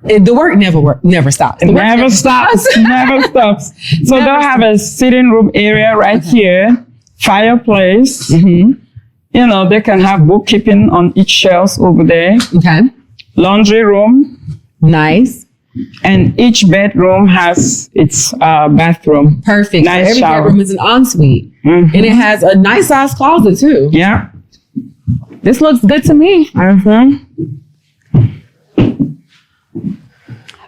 The work never stops. It never stops. Never stops. So they'll have a sitting room area right here, fireplace. You know, they can have bookkeeping on each shelf over there. Okay. Laundry room. Nice. And each bedroom has its bathroom. Perfect. Nice so every shower. bedroom is an ensuite. And it has a nice size closet too. Yeah. This looks good to me.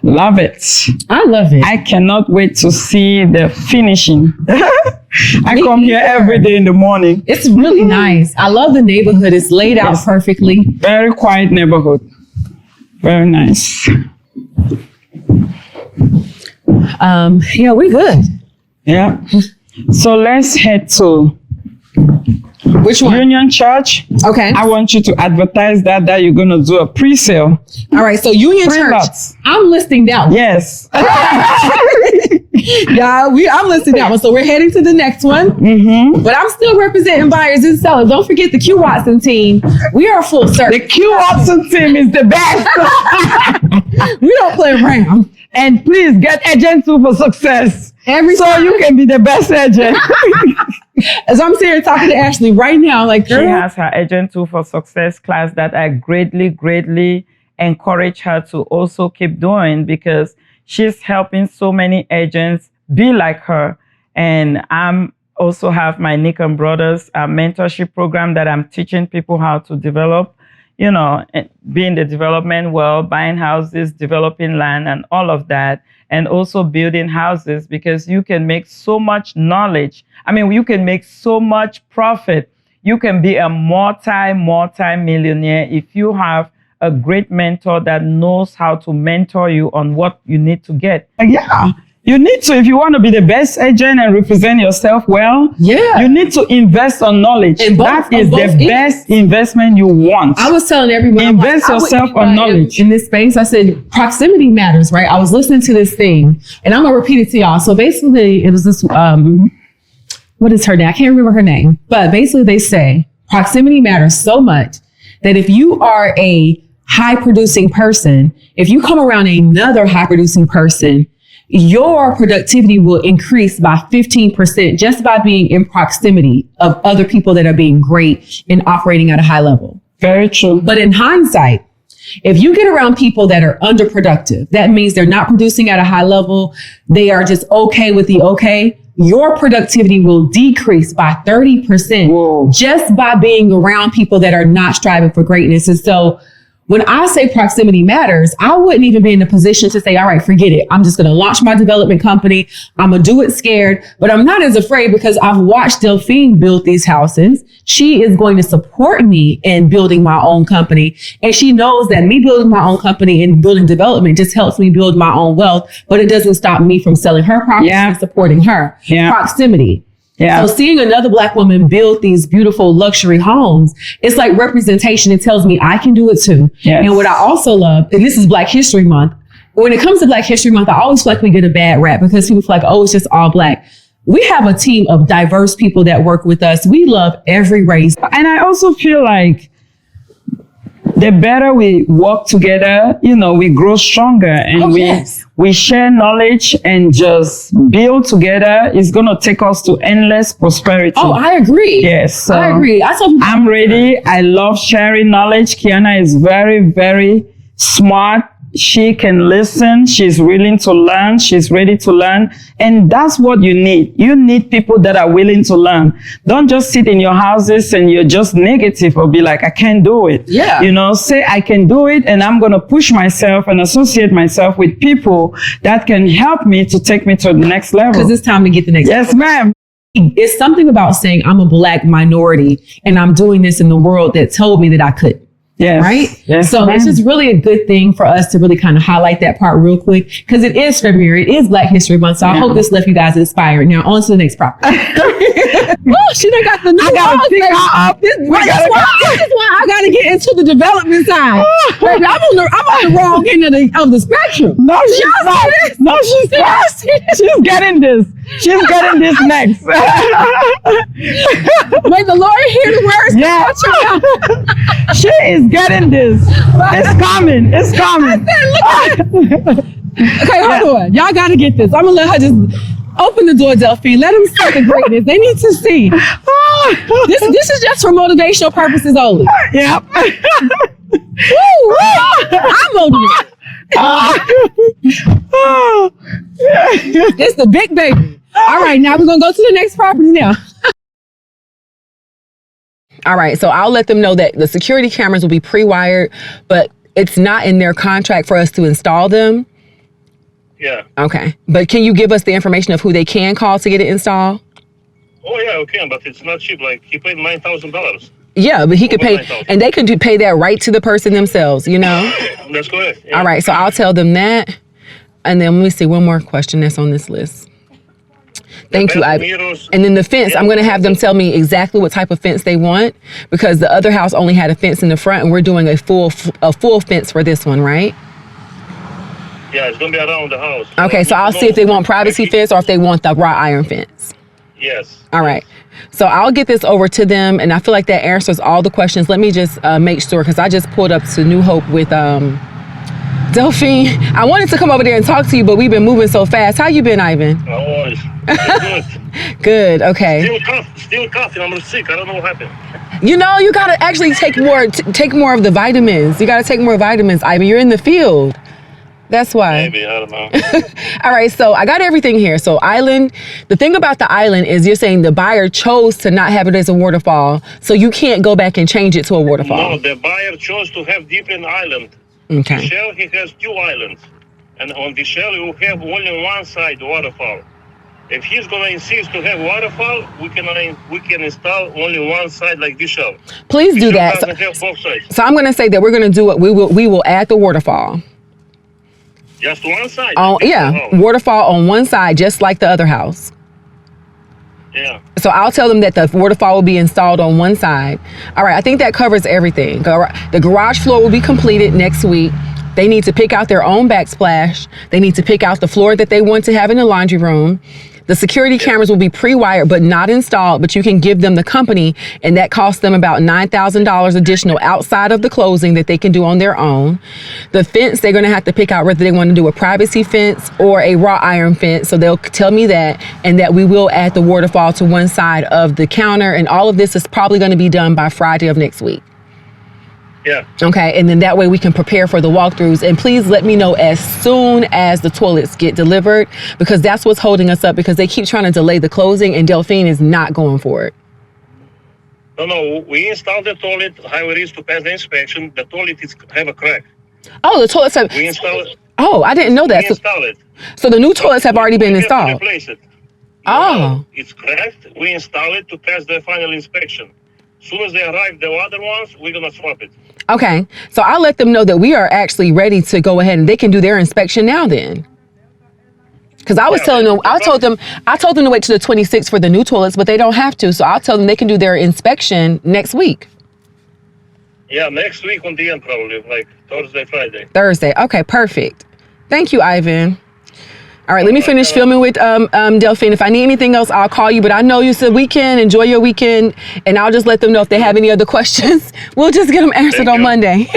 Love it. I love it. I cannot wait to see the finishing. I come here every day in the morning. It's really nice. I love the neighborhood. It's laid out perfectly. Very quiet neighborhood. Very nice. Yeah, we're good. Yeah. So let's head to which one? Union Church. Okay. I want you to advertise that you're going to do a pre-sale. All right. So Union Church. Lots. I'm listing that one. Yes. Yeah, I'm listing that one. So we're heading to the next one. But I'm still representing buyers and sellers. Don't forget the Q.Watson team. We are full service. The Q.Watson team is the best. We don't play around. And please get Agent 2 for success. So you can be the best agent. As I'm sitting here talking to Ashley right now, like, girl, she has her Agent 2 for Success class that I greatly encourage her to also keep doing because she's helping so many agents be like her. And I'm also have my Nick and Brothers mentorship program that I'm teaching people how to develop, you know, be in the development world, buying houses, developing land and all of that. And also building houses because you can make so much knowledge. I mean, you can make so much profit. You can be a multi-millionaire if you have a great mentor that knows how to mentor you on what you need to get. Yeah. You need to, if you want to be the best agent and represent yourself well, you need to invest on knowledge. That is the best investment you want. I was telling everyone, invest yourself on knowledge. In this space, I said, proximity matters, right? I was listening to this thing, and I'm going to repeat it to y'all. So basically, it was this, what is her name? I can't remember her name. But basically, they say proximity matters so much that if you are a high-producing person, if you come around another high-producing person, your productivity will increase by 15% just by being in proximity of other people that are being great and operating at a high level. Very true. But in hindsight, if you get around people that are underproductive, that means they're not producing at a high level, they are just okay with the okay, your productivity will decrease by 30% just by being around people that are not striving for greatness. And so when I say proximity matters, I wouldn't even be in a position to say, all right, forget it. I'm just going to launch my development company. I'm going to do it scared, but I'm not as afraid because I've watched Delphine build these houses. She is going to support me in building my own company. And she knows that me building my own company and building development just helps me build my own wealth, but it doesn't stop me from selling her property and supporting her. Proximity. So seeing another Black woman build these beautiful luxury homes, it's like representation. It tells me I can do it too. And what I also love, and this is Black History Month. When it comes to Black History Month, I always feel like we get a bad rap because people feel like, oh, it's just all Black. We have a team of diverse people that work with us. We love every race. And I also feel like the better we work together, you know, we grow stronger and we share knowledge and just build together. It's going to take us to endless prosperity. Oh, I agree. Yes. So I agree. I'm ready. I love sharing knowledge. Quiana is very, very smart. She can listen. She's willing to learn. She's ready to learn. And that's what you need. You need people that are willing to learn. Don't just sit in your houses and you're just negative or be like, I can't do it. You know, say I can do it and I'm going to push myself and associate myself with people that can help me to take me to the next level. Because it's time to get the next level. Yes, ma'am. It's something about saying I'm a Black minority and I'm doing this in the world that told me that I could. Right? So it's just really a good thing for us to really kind of highlight that part real quick because it is February. It is Black History Month. So I hope this left you guys inspired. Now on to the next property. Oh, she done got the new This is why I got to get into the development side. Baby, I'm on the wrong end of the spectrum. No, she's not. No, she's not. She's getting this. She's getting this next. May the Lord hear the words. She is getting this. It's coming. It's coming. Okay, hold on. Y'all got to get this. I'm going to let her just open the door, Delphine. Let them see the greatness. They need to see. This is just for motivational purposes only. Yep. Woo! I'm motivated. It's the big baby. All right, now we're going to go to the next property now. All right, so I'll let them know that the security cameras will be pre-wired, but it's not in their contract for us to install them. Yeah. Okay, but can you give us the information of who they can call to get it installed? Oh, yeah, we can, but it's not cheap. Like, he paid $9,000. Yeah, but he could pay, and they could pay that right to the person themselves, you know? That's correct. Yeah. All right, so I'll tell them that. And then let me see one more question that's on this list. Thank you, Ivan. And then the fence, I'm going to have them tell me exactly what type of fence they want because the other house only had a fence in the front and we're doing a full fence for this one, right? Yeah, it's going to be around the house. Okay, so I'll see if they want privacy fence or if they want the wrought iron fence. Yes. All right. So I'll get this over to them and I feel like that answers all the questions. Let me just make sure because I just pulled up to New Hope with Delphine. I wanted to come over there and talk to you, but we've been moving so fast. How you been, Ivan? No worries. Good. Good, okay. Still coughing. I'm sick. I don't know what happened. You know, you got to actually take more of the vitamins. You got to take more vitamins, Ivan. You're in the field. That's why. Maybe, I don't know. All right, so I got everything here. So island, the thing about the island is you're saying the buyer chose to not have it as a waterfall, so you can't go back and change it to a waterfall. No, the buyer chose to have different island. Okay. The shell, he has 2 islands. And on the shell, you have only one side waterfall. If he's going to insist to have waterfall, we can install only one side like this shell. Please do that. Have both sides. So I'm going to say that we're going to do it. We will add the waterfall. Just one side? Oh, yeah. Waterfall on one side, just like the other house. Yeah. So I'll tell them that the waterfall will be installed on one side. All right, I think that covers everything. The garage floor will be completed next week. They need to pick out their own backsplash. They need to pick out the floor that they want to have in the laundry room. The security cameras will be pre-wired but not installed, but you can give them the company, and that costs them about $9,000 additional outside of the closing that they can do on their own. The fence, they're going to have to pick out whether they want to do a privacy fence or a wrought iron fence. So they'll tell me that, and that we will add the waterfall to one side of the counter. And all of this is probably going to be done by Friday of next week. Yeah. Okay, and then that way we can prepare for the walkthroughs. And please let me know as soon as the toilets get delivered, because that's what's holding us up, because they keep trying to delay the closing and Delphine is not going for it. No, we installed the toilet, how it is to pass the inspection. The toilet have a crack. Oh, the toilets have... We installed it. Oh, I didn't know that. We installed it. So the new toilets have already been installed? We have to replace it. Oh. It's cracked. We install it to pass the final inspection. As soon as they arrive, the other ones, we're going to swap it. Okay, so I'll let them know that we are actually ready to go ahead and they can do their inspection now then. Because I was telling them, I told them to wait till the 26th for the new toilets, but they don't have to. So I'll tell them they can do their inspection next week. Yeah, next week on the end probably, like Thursday, Friday. Thursday. Okay, perfect. Thank you, Ivan. All right, let me finish filming with Delphine. If I need anything else, I'll call you. But I know you said weekend. Enjoy your weekend. And I'll just let them know if they have any other questions. We'll just get them answered on Monday.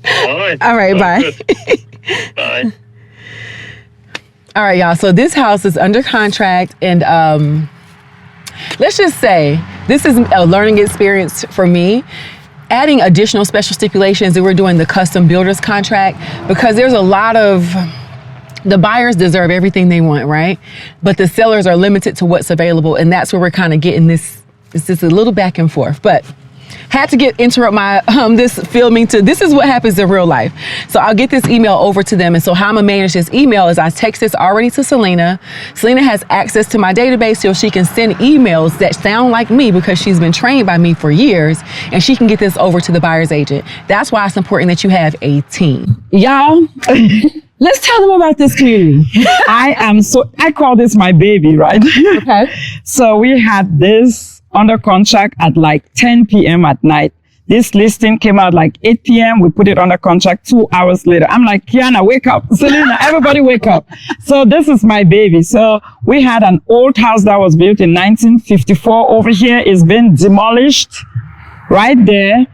All right. All right, bye. Bye. All right, y'all. So this house is under contract. And let's just say this is a learning experience for me. Adding additional special stipulations that we're doing the custom builder's contract, because there's a lot of... The buyers deserve everything they want, right? But the sellers are limited to what's available. And that's where we're kind of getting this. It's just a little back and forth. But had to interrupt my this filming to, this is what happens in real life. So I'll get this email over to them. And so how I'm gonna manage this email is I text this already to Selena. Selena has access to my database so she can send emails that sound like me, because she's been trained by me for years, and she can get this over to the buyer's agent. That's why it's important that you have a team. Y'all, let's tell them about this community. I call this my baby, right? Okay. So we had this under contract at like 10 p.m. at night. This listing came out like 8 p.m. We put it under contract 2 hours later. I'm like, Quiana, wake up. Selena, everybody wake up. So this is my baby. So we had an old house that was built in 1954 over here. It's been demolished right there.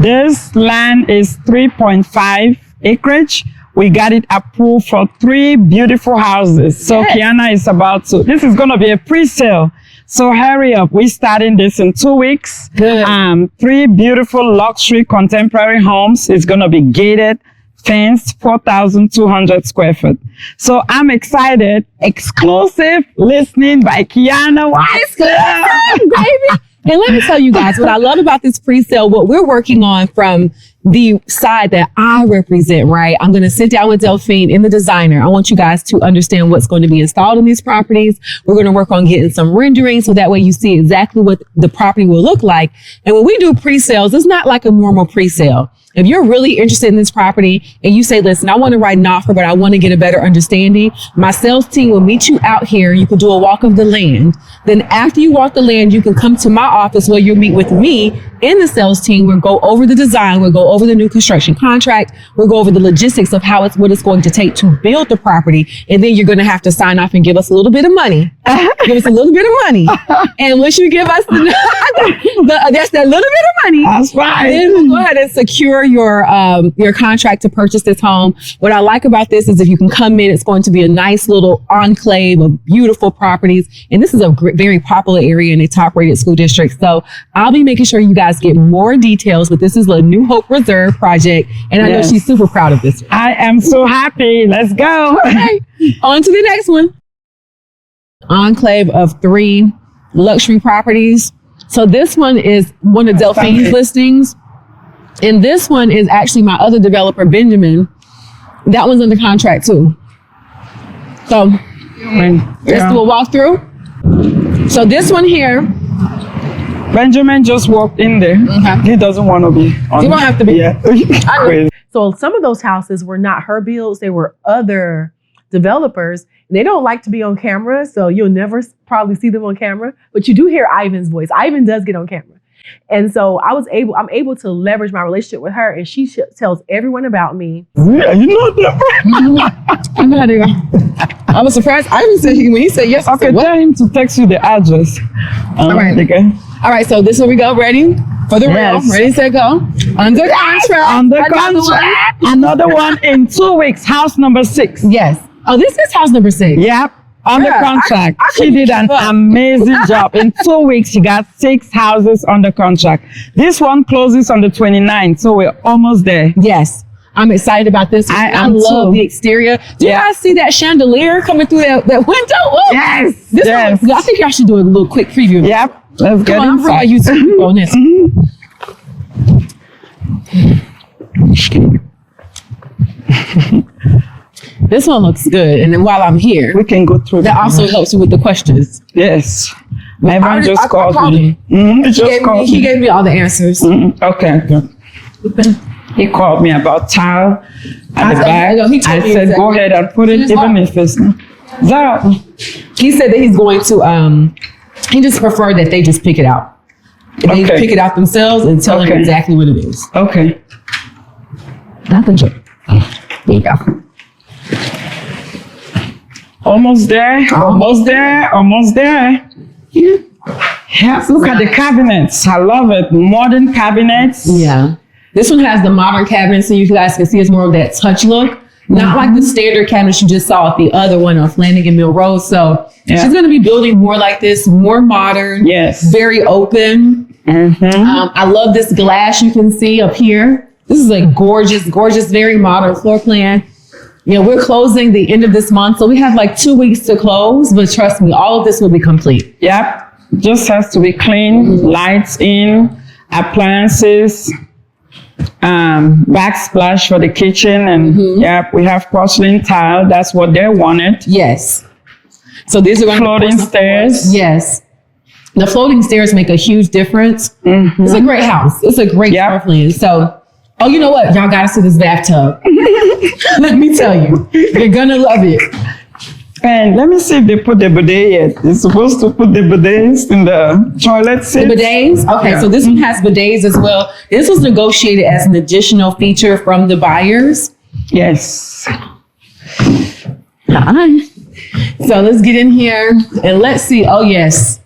This land is 3.5 acreage. We got it approved for 3 beautiful houses. So yes. Quiana is about to, this is going to be a pre-sale. So hurry up. We're starting this in 2 weeks. Good. 3 beautiful luxury contemporary homes. It's going to be gated, fenced, 4,200 square feet. So I'm excited. Exclusive listening by Quiana. Baby. And let me tell you guys what I love about this pre-sale, what we're working on from the side that I represent, right? I'm going to sit down with Delphine and the designer. I want you guys to understand what's going to be installed in these properties. We're going to work on getting some rendering so that way you see exactly what the property will look like. And when we do pre-sales, it's not like a normal pre-sale. If you're really interested in this property and you say, listen, I want to write an offer, but I want to get a better understanding, my sales team will meet you out here. You can do a walk of the land. Then after you walk the land, you can come to my office where you'll meet with me and the sales team. We'll go over the design. We'll go over the new construction contract. We'll go over the logistics of what it's going to take to build the property. And then you're going to have to sign off and give us a little bit of money. Give us a little bit of money. And once you give us that's that little bit of money. That's right. Then we'll go ahead and secure your contract to purchase this home. What I like about this is if you can come in, it's going to be a nice little enclave of beautiful properties. And this is a very popular area in a top rated school district. So I'll be making sure you guys get more details, but this is a New Hope Reserve project. And I know she's super proud of this one. I am so happy. Let's go. Okay. On to the next one. Enclave of 3 luxury properties. So this one is one of Delphine's listings. And this one is actually my other developer, Benjamin. That one's under contract too. So let's do a walkthrough. So this one here. Benjamin just walked in there. Okay. He doesn't want to be on. He won't have to be. Yeah. So some of those houses were not her builds. They were other developers. They don't like to be on camera, so you'll never probably see them on camera, but you do hear Ivan's voice. Ivan does get on camera. And so I'm able to leverage my relationship with her, and she tells everyone about me. Yeah, you know that. I'm not even. I was surprised. Ivan said when he said yes. I said, Tell him to text you the address. All right. Okay. All right, so this is where we go. Ready for the real? Ready, set, go. Under contract. Another one in 2 weeks. House number 6. Yes. Oh, this is house number 6. Yep. Under contract. She did an amazing job. In 2 weeks, she got 6 houses under contract. This one closes on the 29th, so we're almost there. Yes. I'm excited about this one. I love the exterior. Do you guys see that chandelier coming through that window? Oh, yes. Yes. One, I think y'all should do a little quick preview. Yep. Let's get inside. I'm YouTube on this. This one looks good. And then while I'm here, we can go through that. Also helps you with the questions. Yes. Evan just called me. He gave me all the answers. Okay. Good. He called me about tile at the back. I said, go ahead and put it, even if it's not. He said that he's going to, he just preferred that they just pick it out. They pick it out themselves and tell him exactly what it is. Okay. Nothing. There you go. Almost there. Almost there. Almost there. Yeah. Look at the cabinets. I love it. Modern cabinets. Yeah. This one has the modern cabinet, so you guys can see it's more of that touch look. Not like the standard cabinets you just saw at the other one on Flanagan Mill Road. So she's going to be building more like this, more modern. Yes. Very open. I love this glass you can see up here. This is a gorgeous, gorgeous, very modern floor plan. You know, we're closing the end of this month, so we have like 2 weeks to close, but trust me, all of this will be complete. Yep. Just has to be clean, lights in, appliances, backsplash for the kitchen, and we have porcelain tile. That's what they wanted. Yes. So these are going floating stairs. Yes. The floating stairs make a huge difference. It's a great house. It's a great floor plan. So, oh, you know what? Y'all got to see this bathtub. Let me tell you, you're gonna love it. And let me see if they put the bidet yet. They're supposed to put the bidets in the toilet seats. The bidets? Okay, so this one has bidets as well. This was negotiated as an additional feature from the buyers. Yes. So let's get in here and let's see. Oh, yes.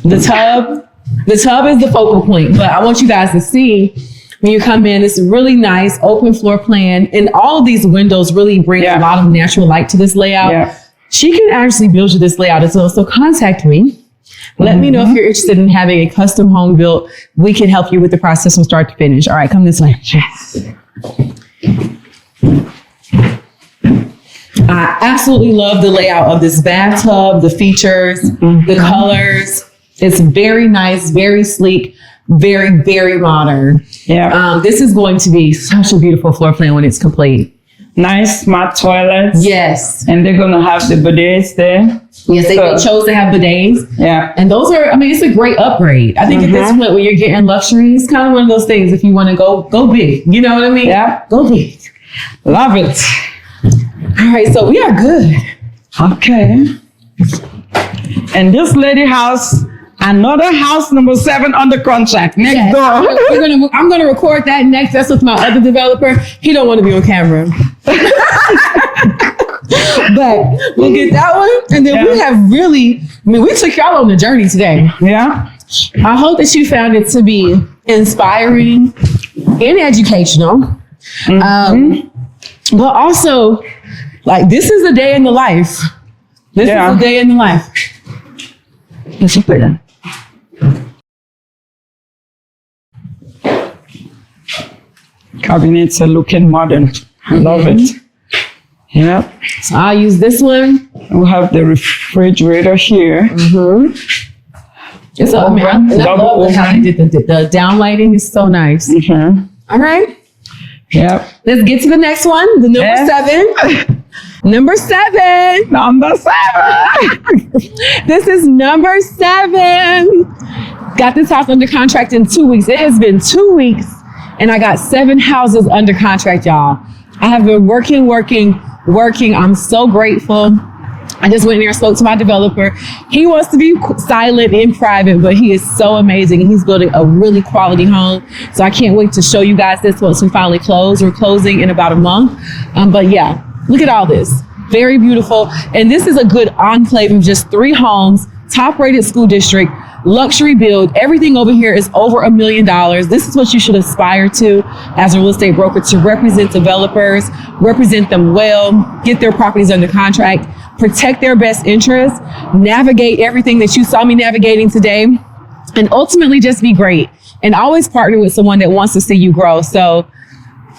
The tub. The tub is the focal point, but I want you guys to see when you come in, it's a really nice open floor plan. And all of these windows really bring a lot of natural light to this layout. Yeah. She can actually build you this layout as well. So contact me. Let me know if you're interested in having a custom home built. We can help you with the process from start to finish. All right, come this way. Yes. I absolutely love the layout of this bathtub, the features, the colors. It's very nice, very sleek, very, very modern. Yeah. This is going to be such a beautiful floor plan when it's complete. Nice smart toilets. Yes. And they're going to have the bidets there. Yes, they chose to have bidets. Yeah. And those are, I mean, it's a great upgrade. I think at this point when you're getting luxury, it's kind of one of those things if you want to go big. You know what I mean? Yeah. Go big. Love it. All right, so we are good. Okay. And this lady house, another house number 7 under contract next door. I'm gonna record that next. That's with my other developer. He don't want to be on camera. But we'll get that one. And then we have really, I mean, we took y'all on the journey today. Yeah. I hope that you found it to be inspiring and educational. But also, like, this is a day in the life. This is a day in the life. Let's just put it. Cabinets are looking modern. I love it. Yeah. So I'll use this one. We'll have the refrigerator here. It's I love how they did the down lighting is so nice. All right. Yep. Let's get to the next one. The number 7. Number 7. Number 7. This is number 7. Got this house under contract in 2 weeks. It has been 2 weeks. and I got 7 houses under contract, y'all. I have been working. I'm so grateful. I just went in there and spoke to my developer. He wants to be silent in private, but he is so amazing. And he's building a really quality home. So I can't wait to show you guys this once we finally close. We're closing in about a month. But yeah, look at all this. Very beautiful. And this is a good enclave of just 3 homes, top rated school district, luxury build. Everything over here is over $1 million. This is what you should aspire to as a real estate broker, to represent developers, represent them well, get their properties under contract, protect their best interests, navigate everything that you saw me navigating today, and ultimately just be great. And always partner with someone that wants to see you grow. So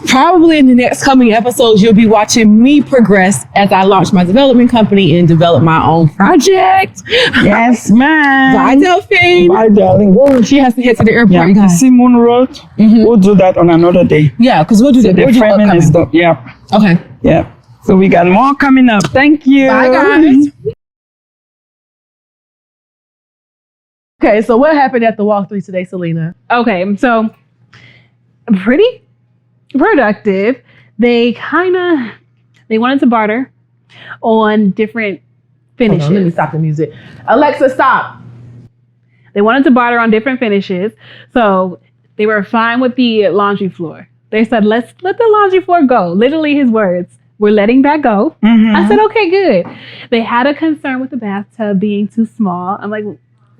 probably in the next coming episodes, you'll be watching me progress as I launch my development company and develop my own project. Yes, ma'am. Bye, Delphine. Bye, darling. Oh, she has to head to the airport. Yeah, You guys. see Moon Road? We'll do that on another day. Yeah, because we'll do So that. the We'll do framing is upcoming. done. Yeah. Okay. Yeah. So we got more coming up. Thank you. Bye, guys. Okay, so what happened at the walkthrough today, Selena? Okay, so pretty productive. They wanted to barter on different finishes. Hold on, let me stop the music. Alexa, stop. They wanted to barter on different finishes. So they were fine with the laundry floor. They said, let's let the laundry floor go. Literally his words. We're letting that go. I said, okay, good. They had a concern with the bathtub being too small. I'm like,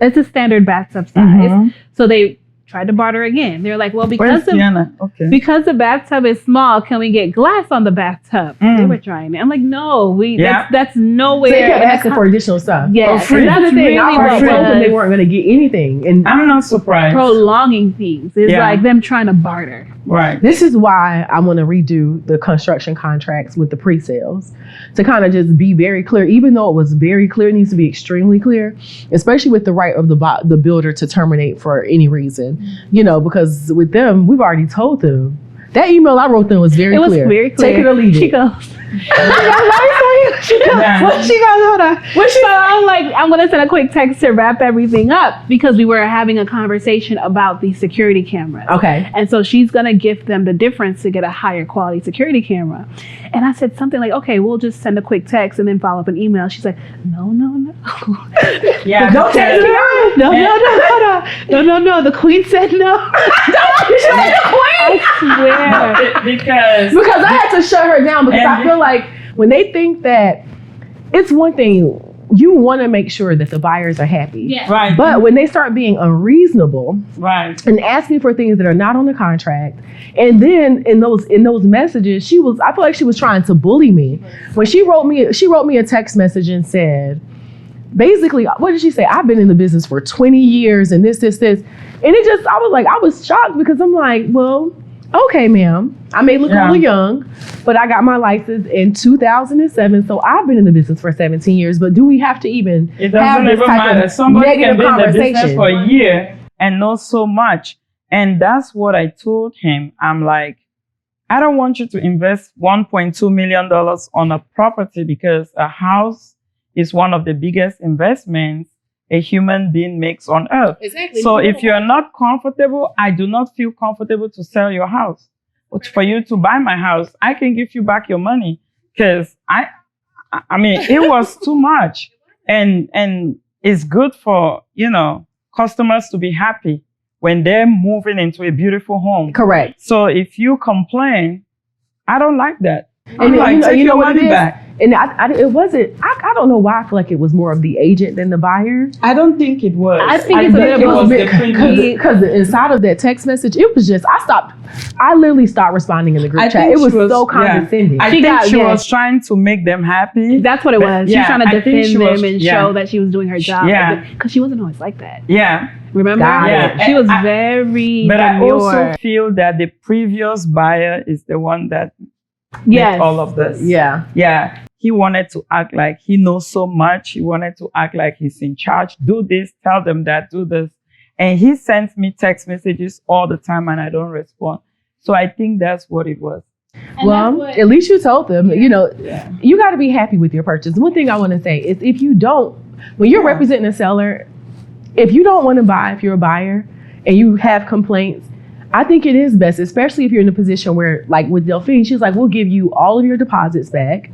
it's a standard bathtub size. So they tried to barter again. They're like, well, because the bathtub is small, can we get glass on the bathtub? They were trying it. I'm like, no, that's nowhere. So they kept asking for additional stuff. Yes, For free. and that's the thing. I already really told them they was weren't going to get anything. And I'm not surprised. prolonging things. It's Yeah. like them trying to barter. Right. this is why I want to redo the construction contracts with the pre-sales to kind of just be very clear. Even though it was very clear, it needs to be extremely clear, especially with the right of the builder to terminate for any reason. You know, because with them, we've already told them. That email I wrote them was very It was clear. very clear. Take it or leave it. She goes, Yeah. she goes, hold on. So I'm like, I'm going to send a quick text to wrap everything up because we were having a conversation about the security cameras. Okay. And so she's going to gift them the difference to get a higher quality security camera. And I said something like, okay, we'll just send a quick text and then follow up an email. She's like, no. Yeah. Don't text me. No. The queen said no. I swear. Because I had to shut her down because I feel like when they think that it's one thing, you want to make sure that the buyers are happy. Yeah. right. But when they start being unreasonable right. and asking for things that are not on the contract, and then in those messages, I feel like she was trying to bully me. When she wrote me a text message and said, basically, what did she say? I've been in the business for 20 years and this. And I was shocked because I'm like, well, okay, ma'am. I may look a little young, but I got my license in 2007. So I've been in the business for 17 years. But do we have to even It have doesn't this even type matter. of Somebody can negative be in the business conversation? for a year and know so much. And that's what I told him. I'm like, I don't want you to invest $1.2 million on a property because a house is one of the biggest investments a human being makes on earth. Exactly. So if you're not comfortable, I do not feel comfortable to sell your house. But for you to buy my house, I can give you back your money because I mean, it was too much. And it's good for, customers to be happy when they're moving into a beautiful home. Correct. So if you complain, I don't like that. And like, take your what money it is? back. And it wasn't, I don't know why I feel like it was more of the agent than the buyer. I don't think it was. I think it's a bit of it was both. the premium. Because inside of that text message, it was just, I literally stopped responding in the group I chat. think It was she was- so condescending. I She think got- she yeah. was trying to make them happy. That's what it was. She's Yeah, trying to I think defend she them was- and yeah. show that she was doing her job. Yeah. Because she wasn't always like that. Yeah. Remember? Got it. She was I- very But I demure. also feel that the previous buyer is the one that Yes. did all of this. Yeah. Yeah. He wanted to act like he knows so much. He wanted to act like he's in charge. Do this, tell them that, do this. And he sends me text messages all the time and I don't respond. So I think that's what it was. Well, at least you told them, you got to be happy with your purchase. One thing I want to say is if you don't, when you're representing a seller, if you don't want to buy, if you're a buyer and you have complaints, I think it is best, especially if you're in a position where, like with Delphine, she's like, we'll give you all of your deposits back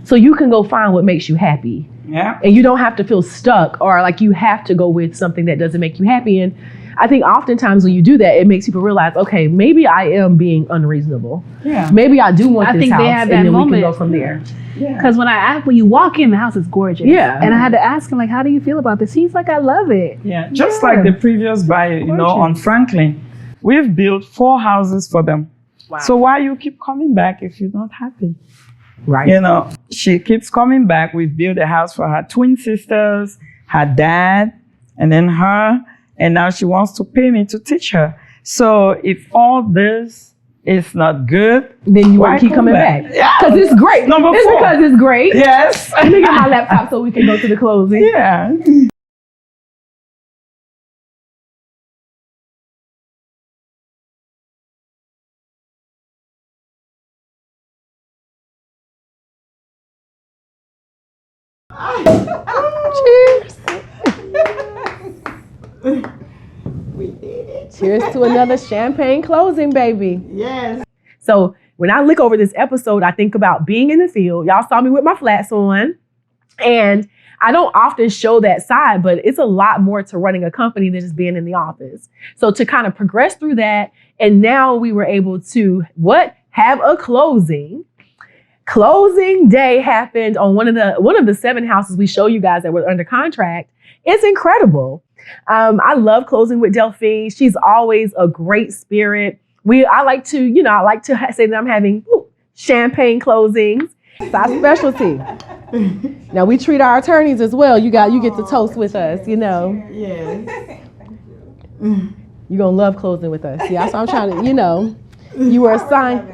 so you can go find what makes you happy. Yeah. And you don't have to feel stuck or like you have to go with something that doesn't make you happy. And I think oftentimes when you do that, it makes people realize, okay, maybe I am being unreasonable. Yeah. Maybe I do want I this think house, they have and that then moment. we can go from there. Because when you walk in, the house is gorgeous. Yeah. And I had to ask him, like, how do you feel about this? He's like, I love it. Yeah. Just like the previous buyer, on Franklin, we've built 4 houses for them. Wow. So why you keep coming back if you're not happy? Right. She keeps coming back. We've built a house for her twin sisters, her dad, and then her. And now she wants to pay me to teach her. So if all this is not good, then you want to keep coming back. Yeah. Because it's great. Number 4. It's because it's great. Yes. Let me get my laptop so we can go to the closing. Yeah. Cheers. We did it. Cheers to another champagne closing, baby. Yes. So when I look over this episode, I think about being in the field. Y'all saw me with my flats on. And I don't often show that side, but it's a lot more to running a company than just being in the office. So to kind of progress through that, and now we were able to, have a closing. Closing day happened on one of the 7 houses we show you guys that were under contract. It's incredible. I love closing with Delphine. She's always a great spirit. I like to say that I'm having champagne closings. It's our specialty. Now we treat our attorneys as well. You get to toast with us, Yes. You're gonna love closing with us. Yeah, so I'm trying to, you were assigned.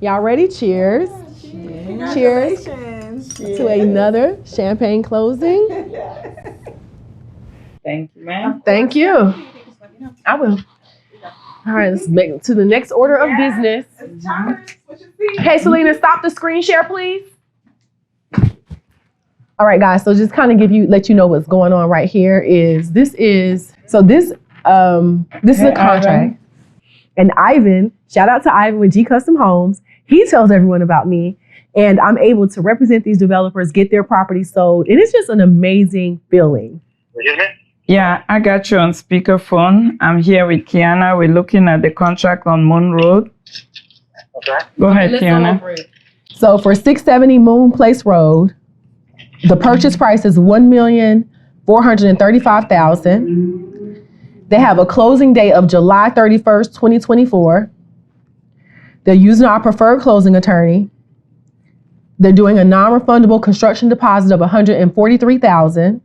Y'all ready? Cheers. Cheers to another champagne closing. Thank you, ma'am. Thank you. I will. All right, let's make to the next order of business. Hey, Selena, stop the screen share, please. All right, guys. So just kind of let you know what's going on right here. This is a contract. And Ivan, shout out to Ivan with G Custom Homes. He tells everyone about me, and I'm able to represent these developers, get their property sold, and it's just an amazing feeling. Yeah, I got you on speakerphone. I'm here with Quiana. We're looking at the contract on Moon Road. Okay. Go ahead, Quiana. So for 670 Moon Place Road, the purchase price is $1,435,000. They have a closing date of July 31st, 2024. They're using our preferred closing attorney. They're doing a non-refundable construction deposit of $143,000.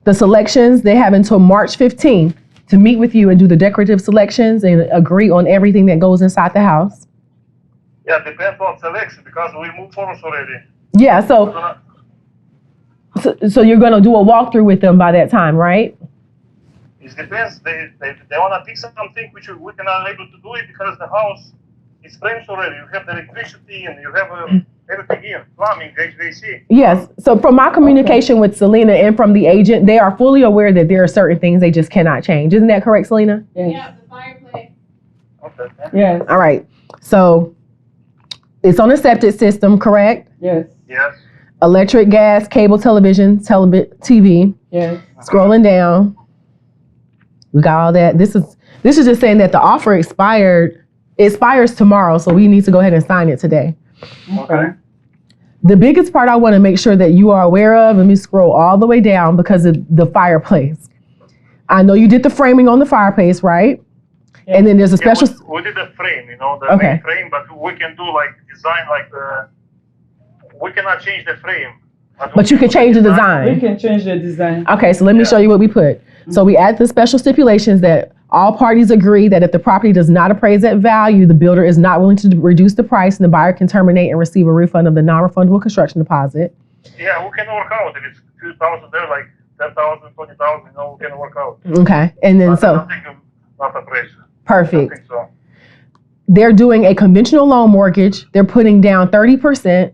The selections, they have until March 15th to meet with you and do the decorative selections and agree on everything that goes inside the house. Yeah, depends on selection because we moved forward already. Yeah, so you're gonna do a walkthrough with them by that time, right? It depends. They want to pick something which we cannot able to do it because the house is framed already. You have the electricity and you have everything here, plumbing, HVAC. Yes. So from my communication with Selena and from the agent, they are fully aware that there are certain things they just cannot change. Isn't that correct, Selena? Yes. Yeah, the fireplace. Okay. Yes. All right. So it's on a septic system, correct? Yes. Yes. Electric, gas, cable, television, TV. Yes. Scrolling down. We got all that. This is just saying that the offer expired. It expires tomorrow, so we need to go ahead and sign it today. Okay. The biggest part I want to make sure that you are aware of, let me scroll all the way down because of the fireplace. I know you did the framing on the fireplace, right? Yeah. And then there's a special... Yeah, we did the frame, the okay. main frame, but we can do design we cannot change the frame. But you can change the design. We can change the design. Okay, so let me show you what we put. So we add the special stipulations that all parties agree that if the property does not appraise at value, the builder is not willing to reduce the price and the buyer can terminate and receive a refund of the non-refundable construction deposit. Yeah, we can work out. If it's 2,000 there, 10,000, 20,000, we can work out. Okay, and then not appraisal. Perfect. I think so. They're doing a conventional loan mortgage. They're putting down 30%.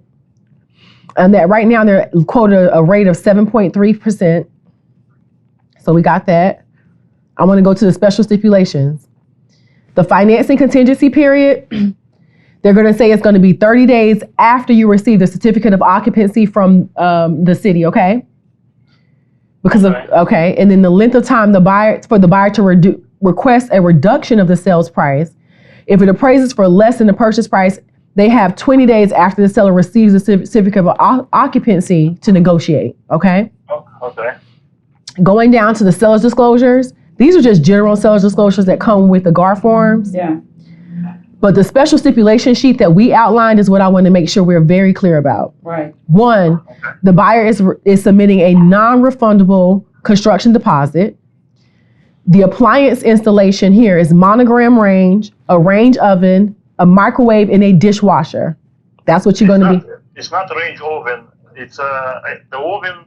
And that right now they're quoted a rate of 7.3%. So we got that. I want to go to the special stipulations. The financing contingency period, they're going to say it's going to be 30 days after you receive the certificate of occupancy from the city, okay? Because and then the length of time the buyer to request a reduction of the sales price. If it appraises for less than the purchase price, they have 20 days after the seller receives the certificate of occupancy to negotiate, okay? Okay. Going down to the seller's disclosures, these are just general seller's disclosures that come with the GAR forms. Yeah. But the special stipulation sheet that we outlined is what I want to make sure we're very clear about. Right. One, the buyer is submitting a non-refundable construction deposit. The appliance installation here is monogram range, a range oven, a microwave, and a dishwasher. That's what you're going to be. It's not a range oven. It's the oven.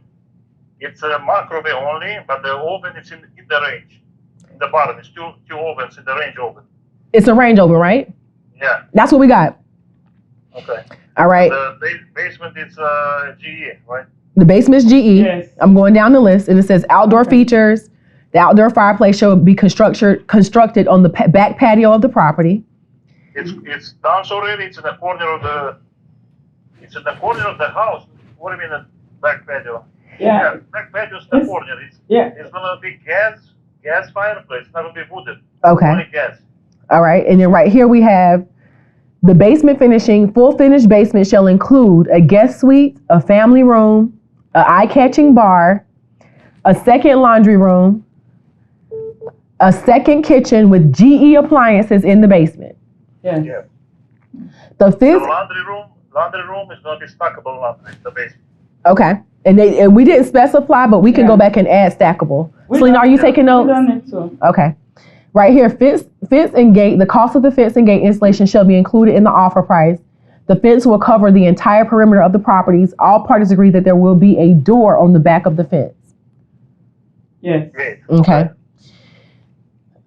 It's a microwave only, but the oven is in the range. In the bottom, it's two ovens in the range oven. It's a range oven, right? Yeah. That's what we got. Okay. All right. The basement is GE, right? The basement's GE. Yes. I'm going down the list, and it says outdoor features. The outdoor fireplace shall be constructed on the back patio of the property. It's done already. It's in the corner of the. It's in the corner of the house. What do you mean, the back patio? Yeah. Back patio is the corner. It's gonna be gas fireplace. It's not gonna be wooded. Okay. Only gas. All right, and then right here we have the basement finishing. Full finished basement shall include a guest suite, a family room, an eye-catching bar, a second laundry room, a second kitchen with GE appliances in the basement. Yes. Yeah. The fifth. The laundry room is gonna be stackable laundry in the basement. Okay, and we didn't specify, but we can go back and add stackable. Selena, are you taking notes? We done it too. Okay. Right here, fence and gate. The cost of the fence and gate installation shall be included in the offer price. The fence will cover the entire perimeter of the properties. All parties agree that there will be a door on the back of the fence. Yes. Great. Okay.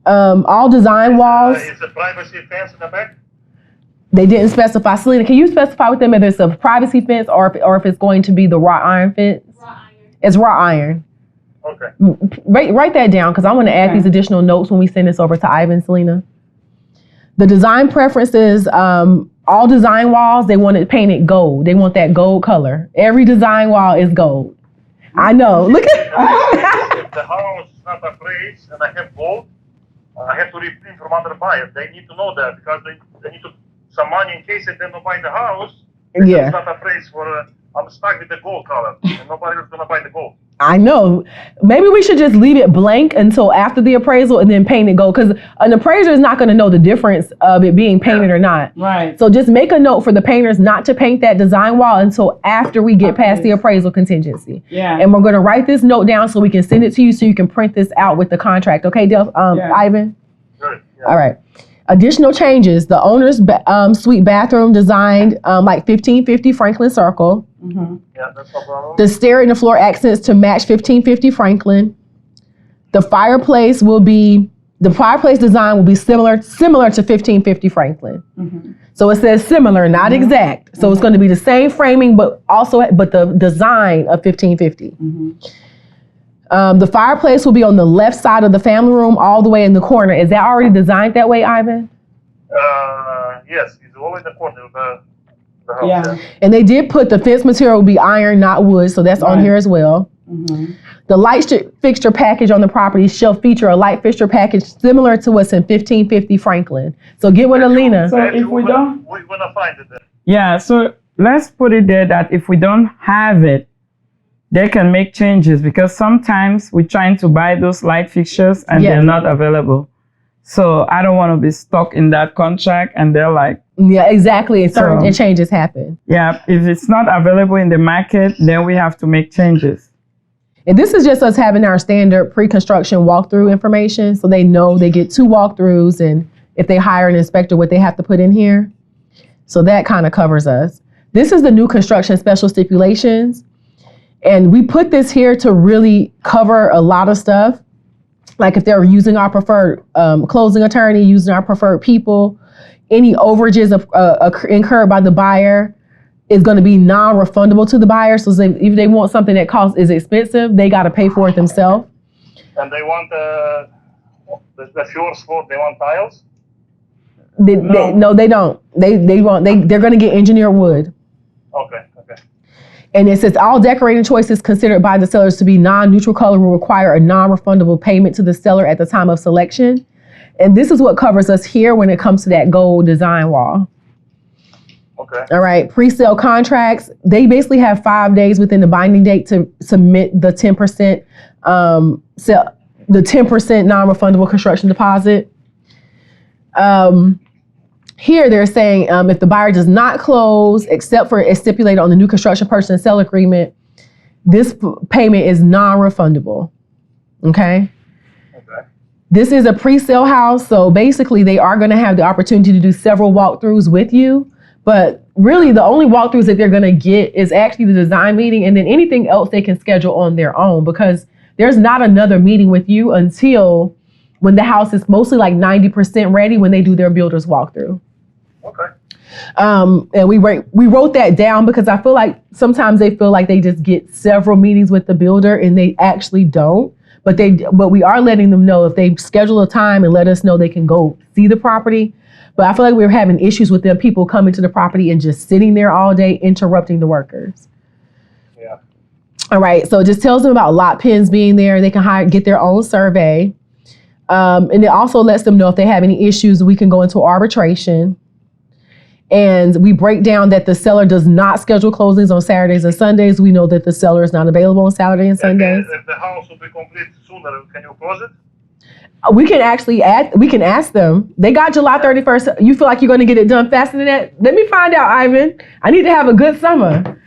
All design walls. Is the privacy fence in the back? They didn't specify. Selena, can you specify with them if it's a privacy fence or if it's going to be the wrought iron fence? Raw iron. It's wrought iron. Okay. Write that down because I want to add these additional notes when we send this over to Ivan, Selena. The design preferences, all design walls, they want it painted gold. They want that gold color. Every design wall is gold. I know. Look at If the house is not appraised and I have gold, I have to reprint from other buyers. They need to know that because they need to some money in case they don't buy the house. Yeah. It's not appraised for. I'm stuck with the gold color, and nobody is gonna buy the gold. I know. Maybe we should just leave it blank until after the appraisal and then paint it gold because an appraiser is not going to know the difference of it being painted or not. Right. So just make a note for the painters not to paint that design wall until after we get past the appraisal contingency. Yeah. And we're going to write this note down so we can send it to you so you can print this out with the contract. Okay, Ivan? Good. Yeah. All right. Additional changes. The owner's suite bathroom designed like 1550 Franklin Circle. Mm-hmm. Yeah, that's no problem. The stair and the floor accents to match 1550 Franklin. The fireplace design will be similar to 1550 Franklin. Mm-hmm. So it says similar, not exact. So it's going to be the same framing, but the design of 1550. Mm-hmm. The fireplace will be on the left side of the family room, all the way in the corner. Is that already designed that way, Ivan? Yes, it's always the corner of the house. Yeah. And they did put the fence material will be iron, not wood, so that's on here as well. Mm-hmm. The light fixture package on the property shall feature a light fixture package similar to what's in 1550 Franklin. So get with Alina. So if we don't, we're gonna find it then. Yeah, so let's put it there that if we don't have it, they can make changes because sometimes we're trying to buy those light fixtures and they're not available. So I don't want to be stuck in that contract and they're like, yeah, exactly. Certain changes happen. Yeah, if it's not available in the market, then we have to make changes. And this is just us having our standard pre-construction walkthrough information. So they know they get 2 walkthroughs and if they hire an inspector, what they have to put in here. So that kind of covers us. This is the new construction special stipulations. And we put this here to really cover a lot of stuff. Like if they're using our preferred closing attorney, using our preferred people, any overages incurred by the buyer is going to be non-refundable to the buyer. So if they want something that is expensive, they got to pay for it themselves. And they want the first floor. They want tiles. No, they don't. They're going to get engineered wood. Okay. And it says all decorating choices considered by the sellers to be non-neutral color will require a non-refundable payment to the seller at the time of selection. And this is what covers us here when it comes to that gold design wall. Okay. All right. Pre-sale contracts. They basically have 5 days within the binding date to submit the 10% the 10% non-refundable construction deposit. Here they're saying if the buyer does not close, except for as stipulated on the new construction purchase and sale agreement, this payment is non-refundable. Okay. This is a pre-sale house, so basically they are going to have the opportunity to do several walkthroughs with you. But really, the only walkthroughs that they're going to get is actually the design meeting, and then anything else they can schedule on their own, because there's not another meeting with you until when the house is mostly like 90% ready when they do their builder's walkthrough. Okay. And we wrote that down because I feel like sometimes they feel like they just get several meetings with the builder and they actually don't. But we are letting them know if they schedule a time and let us know they can go see the property. But I feel like we're having issues with the people coming to the property and just sitting there all day, interrupting the workers. Yeah. All right. So it just tells them about lot pins being there. They can get their own survey. And it also lets them know if they have any issues, we can go into arbitration. And we break down that the seller does not schedule closings on Saturdays and Sundays. We know that the seller is not available on Saturday and Sundays. If the house will be complete sooner, can you close it? We can ask them. They got July 31st. You feel like you're going to get it done faster than that? Let me find out, Ivan. I need to have a good summer.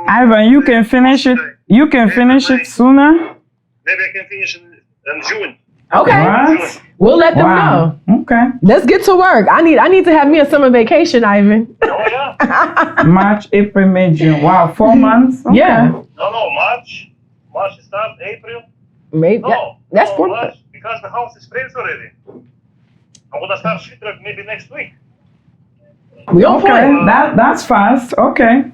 Ivan, you can finish it. You can finish it sooner. Maybe I can finish in June. Okay. What? We'll let them know. Okay. Let's get to work. I need to have me a summer vacation, Ivan. Oh yeah. March, April, May, June. Wow, 4 months. Okay. Yeah. No, March. March start, April. Maybe that's 4 March, because the house is ready already. I'm gonna start shit maybe next week. We on point. That's fast. Okay.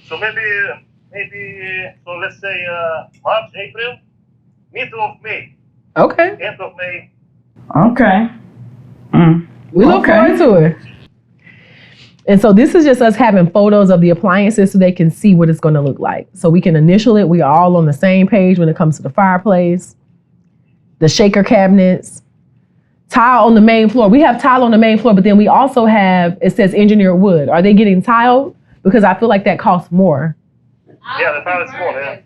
So maybe so let's say March, April, middle of May. Okay. End of May. Okay. We look forward to it. And so this is just us having photos of the appliances so they can see what it's going to look like. So we can initial it. We are all on the same page when it comes to the fireplace, the shaker cabinets, tile on the main floor. We have tile on the main floor, but then we also have, it says engineered wood. Are they getting tile? Because I feel like that costs more. Yeah, the tile is more, yeah.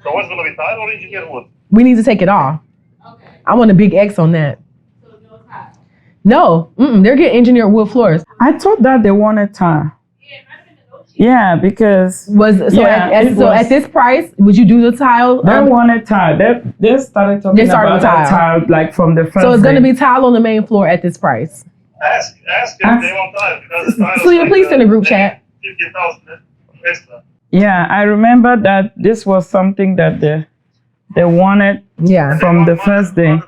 So what's going to be tile or engineered wood? We need to take it off. Okay. I want a big X on that. So no tile. No, they're getting engineered wood floors. I thought that they wanted tile. Yeah, it might have been negotiated. Yeah, because At this price, would you do the tile? they wanted tile. They started talking about that tile like from the first. So it's going to be tile on the main floor at this price. Ask if they want tile because the tile is Selena, please send a group chat. 50,000 extra. Yeah, I remember that this was something that they wanted from the first day.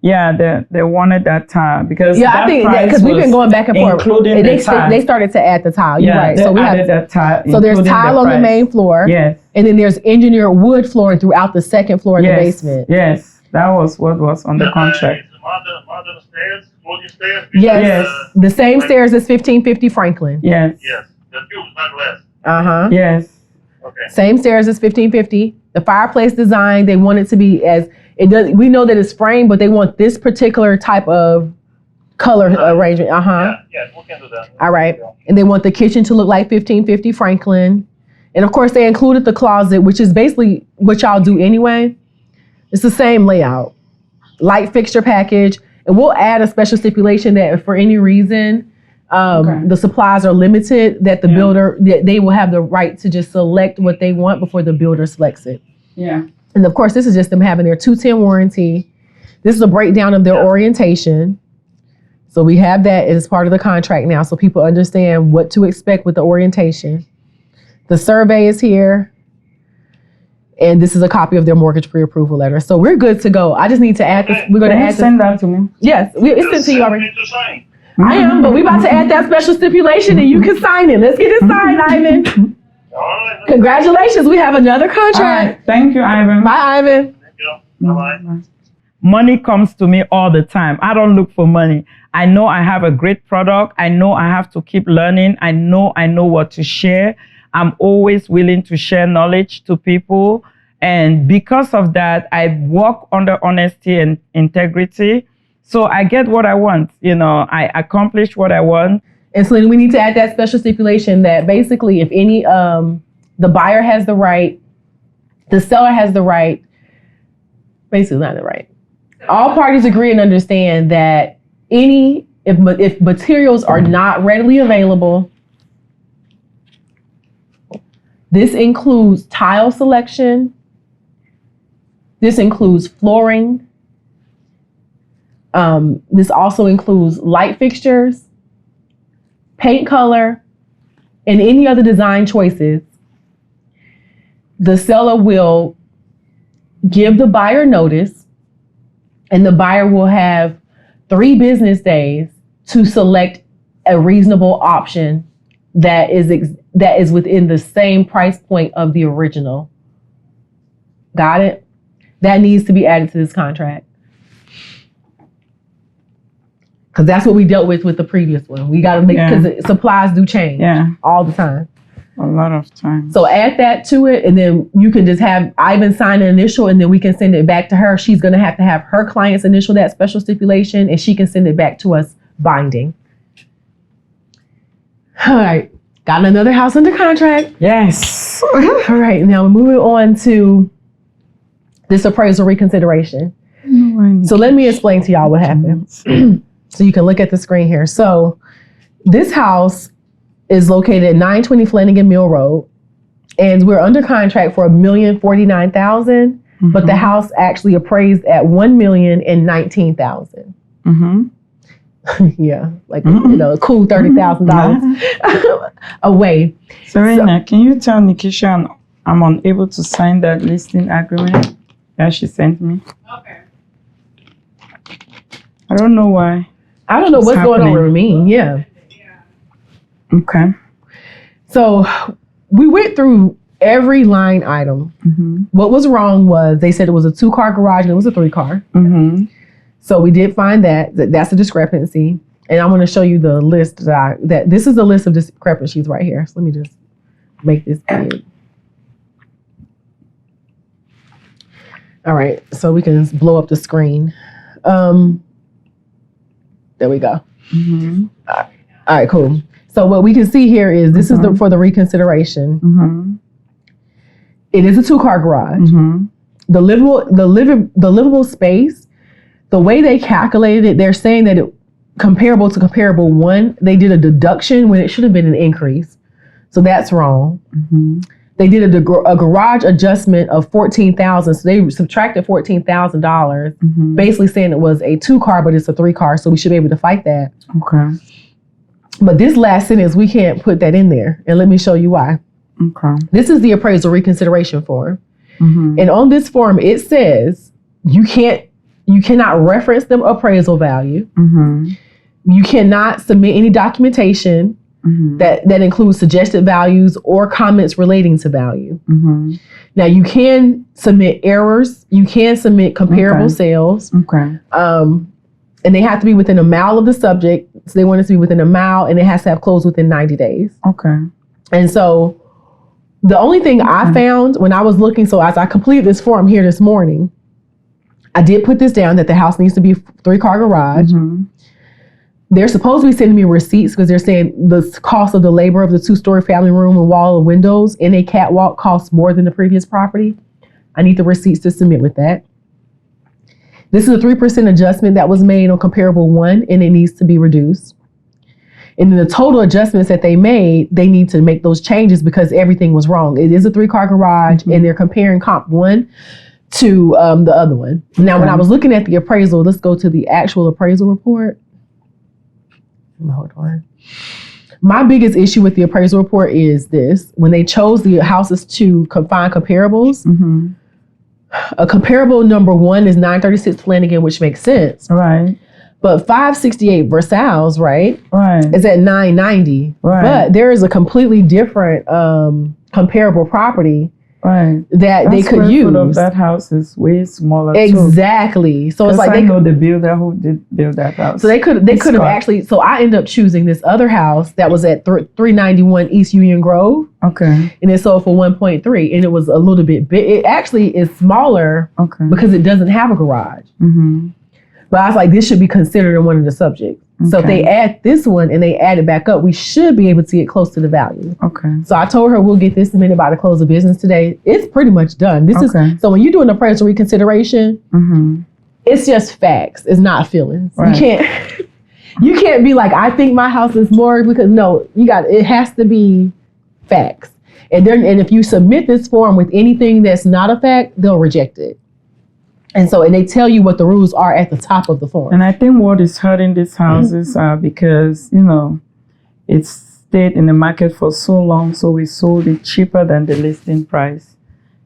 Yeah, they wanted that tile because I think because we've been going back and forth. Including the tile. They started to add the tile. You're right. So we added that tile. So there's tile on the main floor. Yes. And then there's engineered wood flooring throughout the second floor in the basement. Yes, that was what was on the contract. Modern stairs, floating stairs. Yes. The same stairs as 1550 Franklin. Yes. Yes. The tubes, not glass. Uh-huh. Yes. Okay. Same stairs as 1550. The fireplace design, they want it to be as it does. We know that it's framed, but they want this particular type of color arrangement. Yeah, we can do that. All right. And they want the kitchen to look like 1550 Franklin. And of course, they included the closet, which is basically what y'all do anyway. It's the same layout. Light fixture package. And we'll add a special stipulation that if for any reason the supplies are limited, that the builder, they will have the right to just select what they want before the builder selects it. Yeah. And of course, this is just them having their 210 warranty. This is a breakdown of their orientation. So we have that as part of the contract now so people understand what to expect with the orientation. The survey is here. And this is a copy of their mortgage pre-approval letter. So we're good to go. I just need to add this. We're going to add send that to me. Yes, it's sent to you already. To sign. I am, but we about to add that special stipulation and you can sign it. Let's get it signed, Ivan. Congratulations, we have another All contract. right. Thank you, Ivan. Bye, Ivan. Bye-bye. Money comes to me all the time. I don't look for money. I know I have a great product. I know I have to keep learning. I know what to share. I'm always willing to share knowledge to people. And because of that, I work under honesty and integrity. So I get what I want. I accomplish what I want. And so we need to add that special stipulation that basically if any, the buyer has the right, the seller has the right, basically not the right. All parties agree and understand that if materials are not readily available, this includes tile selection, this includes flooring, this also includes light fixtures, paint color, and any other design choices. The seller will give the buyer notice, and the buyer will have 3 business days to select a reasonable option that is within the same price point of the original. Got it? That needs to be added to this contract. Because that's what we dealt with the previous one. We got to make, because supplies do change all the time. A lot of time. So add that to it, and then you can just have Ivan sign an initial, and then we can send it back to her. She's going to have her client's initial that special stipulation, and she can send it back to us binding. All right. Got another house under contract. Yes. All right. Now we're moving on to this appraisal reconsideration. So let me explain to y'all what happened. So you can look at the screen here. So this house is located at 920 Flanagan Mill Road, and we're under contract for $1,049,000, but the house actually appraised at $1,019,000. Yeah, like a cool $30,000 away. Serena, can you tell Nikisha I'm unable to sign that listing agreement that she sent me? Okay. I don't know why. I don't know what's going on with me. Yeah. Okay. So we went through every line item. What was wrong was they said it was a 2-car garage and it was a 3-car. So we did find that's a discrepancy. And I want to show you the list that this is the list of discrepancies right here. So let me just make this big. All right. So we can blow up the screen. There we go. All right, cool. So what we can see here is this is for the reconsideration. It is a 2-car garage. The livable space, the way they calculated it, they're saying that it comparable to comparable one, they did a deduction when it should have been an increase. So that's wrong. They did a garage adjustment of $14,000. So they subtracted $14,000, basically saying it was a 2-car, but it's a 3-car. So we should be able to fight that. Okay. But this last sentence, we can't put that in there. And let me show you why. Okay. This is the appraisal reconsideration form. And on this form, it says you cannot reference the appraisal value. You cannot submit any documentation that includes suggested values or comments relating to value. Now you can submit errors. You can submit comparable sales. And they have to be within a mile of the subject. So they want it to be within a mile, and it has to have closed within 90 days. And so the only thing I found when I was looking, so as I completed this form here this morning, I did put this down that the house needs to be a 3-car garage. They're supposed to be sending me receipts because they're saying the cost of the labor of the 2-story family room and wall and windows in a catwalk costs more than the previous property. I need the receipts to submit with that. This is a 3% adjustment that was made on comparable one, and it needs to be reduced. And then the total adjustments that they made, they need to make those changes because everything was wrong. It is a 3-car garage, and they're comparing comp one to the other one. Now, when I was looking at the appraisal, let's go to the actual appraisal report. Hold on. My biggest issue with the appraisal report is this. When they chose the houses to find comparables, a comparable number 1 is 936 Flanagan, which makes sense. Right. But 568 Versailles, right? Right. Is at 990. Right. But there is a completely different comparable property that they could use. Of that house is way smaller. Exactly. So it's like I know the builder who did build that house. So they could have actually. So I ended up choosing this other house that was at 391 East Union Grove. Okay. And it sold for 1.3, and it was a little bit big. It actually is smaller. Okay. Because it doesn't have a garage. Mm-hmm. But I was like, this should be considered in one of the subjects. Okay. So if they add this one and they add it back up, we should be able to get close to the value. Okay. So I told her we'll get this submitted by the close of business today. It's pretty much done. This is so when you do an appraisal reconsideration, it's just facts. It's not feelings. Right. You can't be like, I think my house is more, because no, it has to be facts. And if you submit this form with anything that's not a fact, they'll reject it. And they tell you what the rules are at the top of the form. And I think what is hurting these houses are because, it's stayed in the market for so long, so we sold it cheaper than the listing price.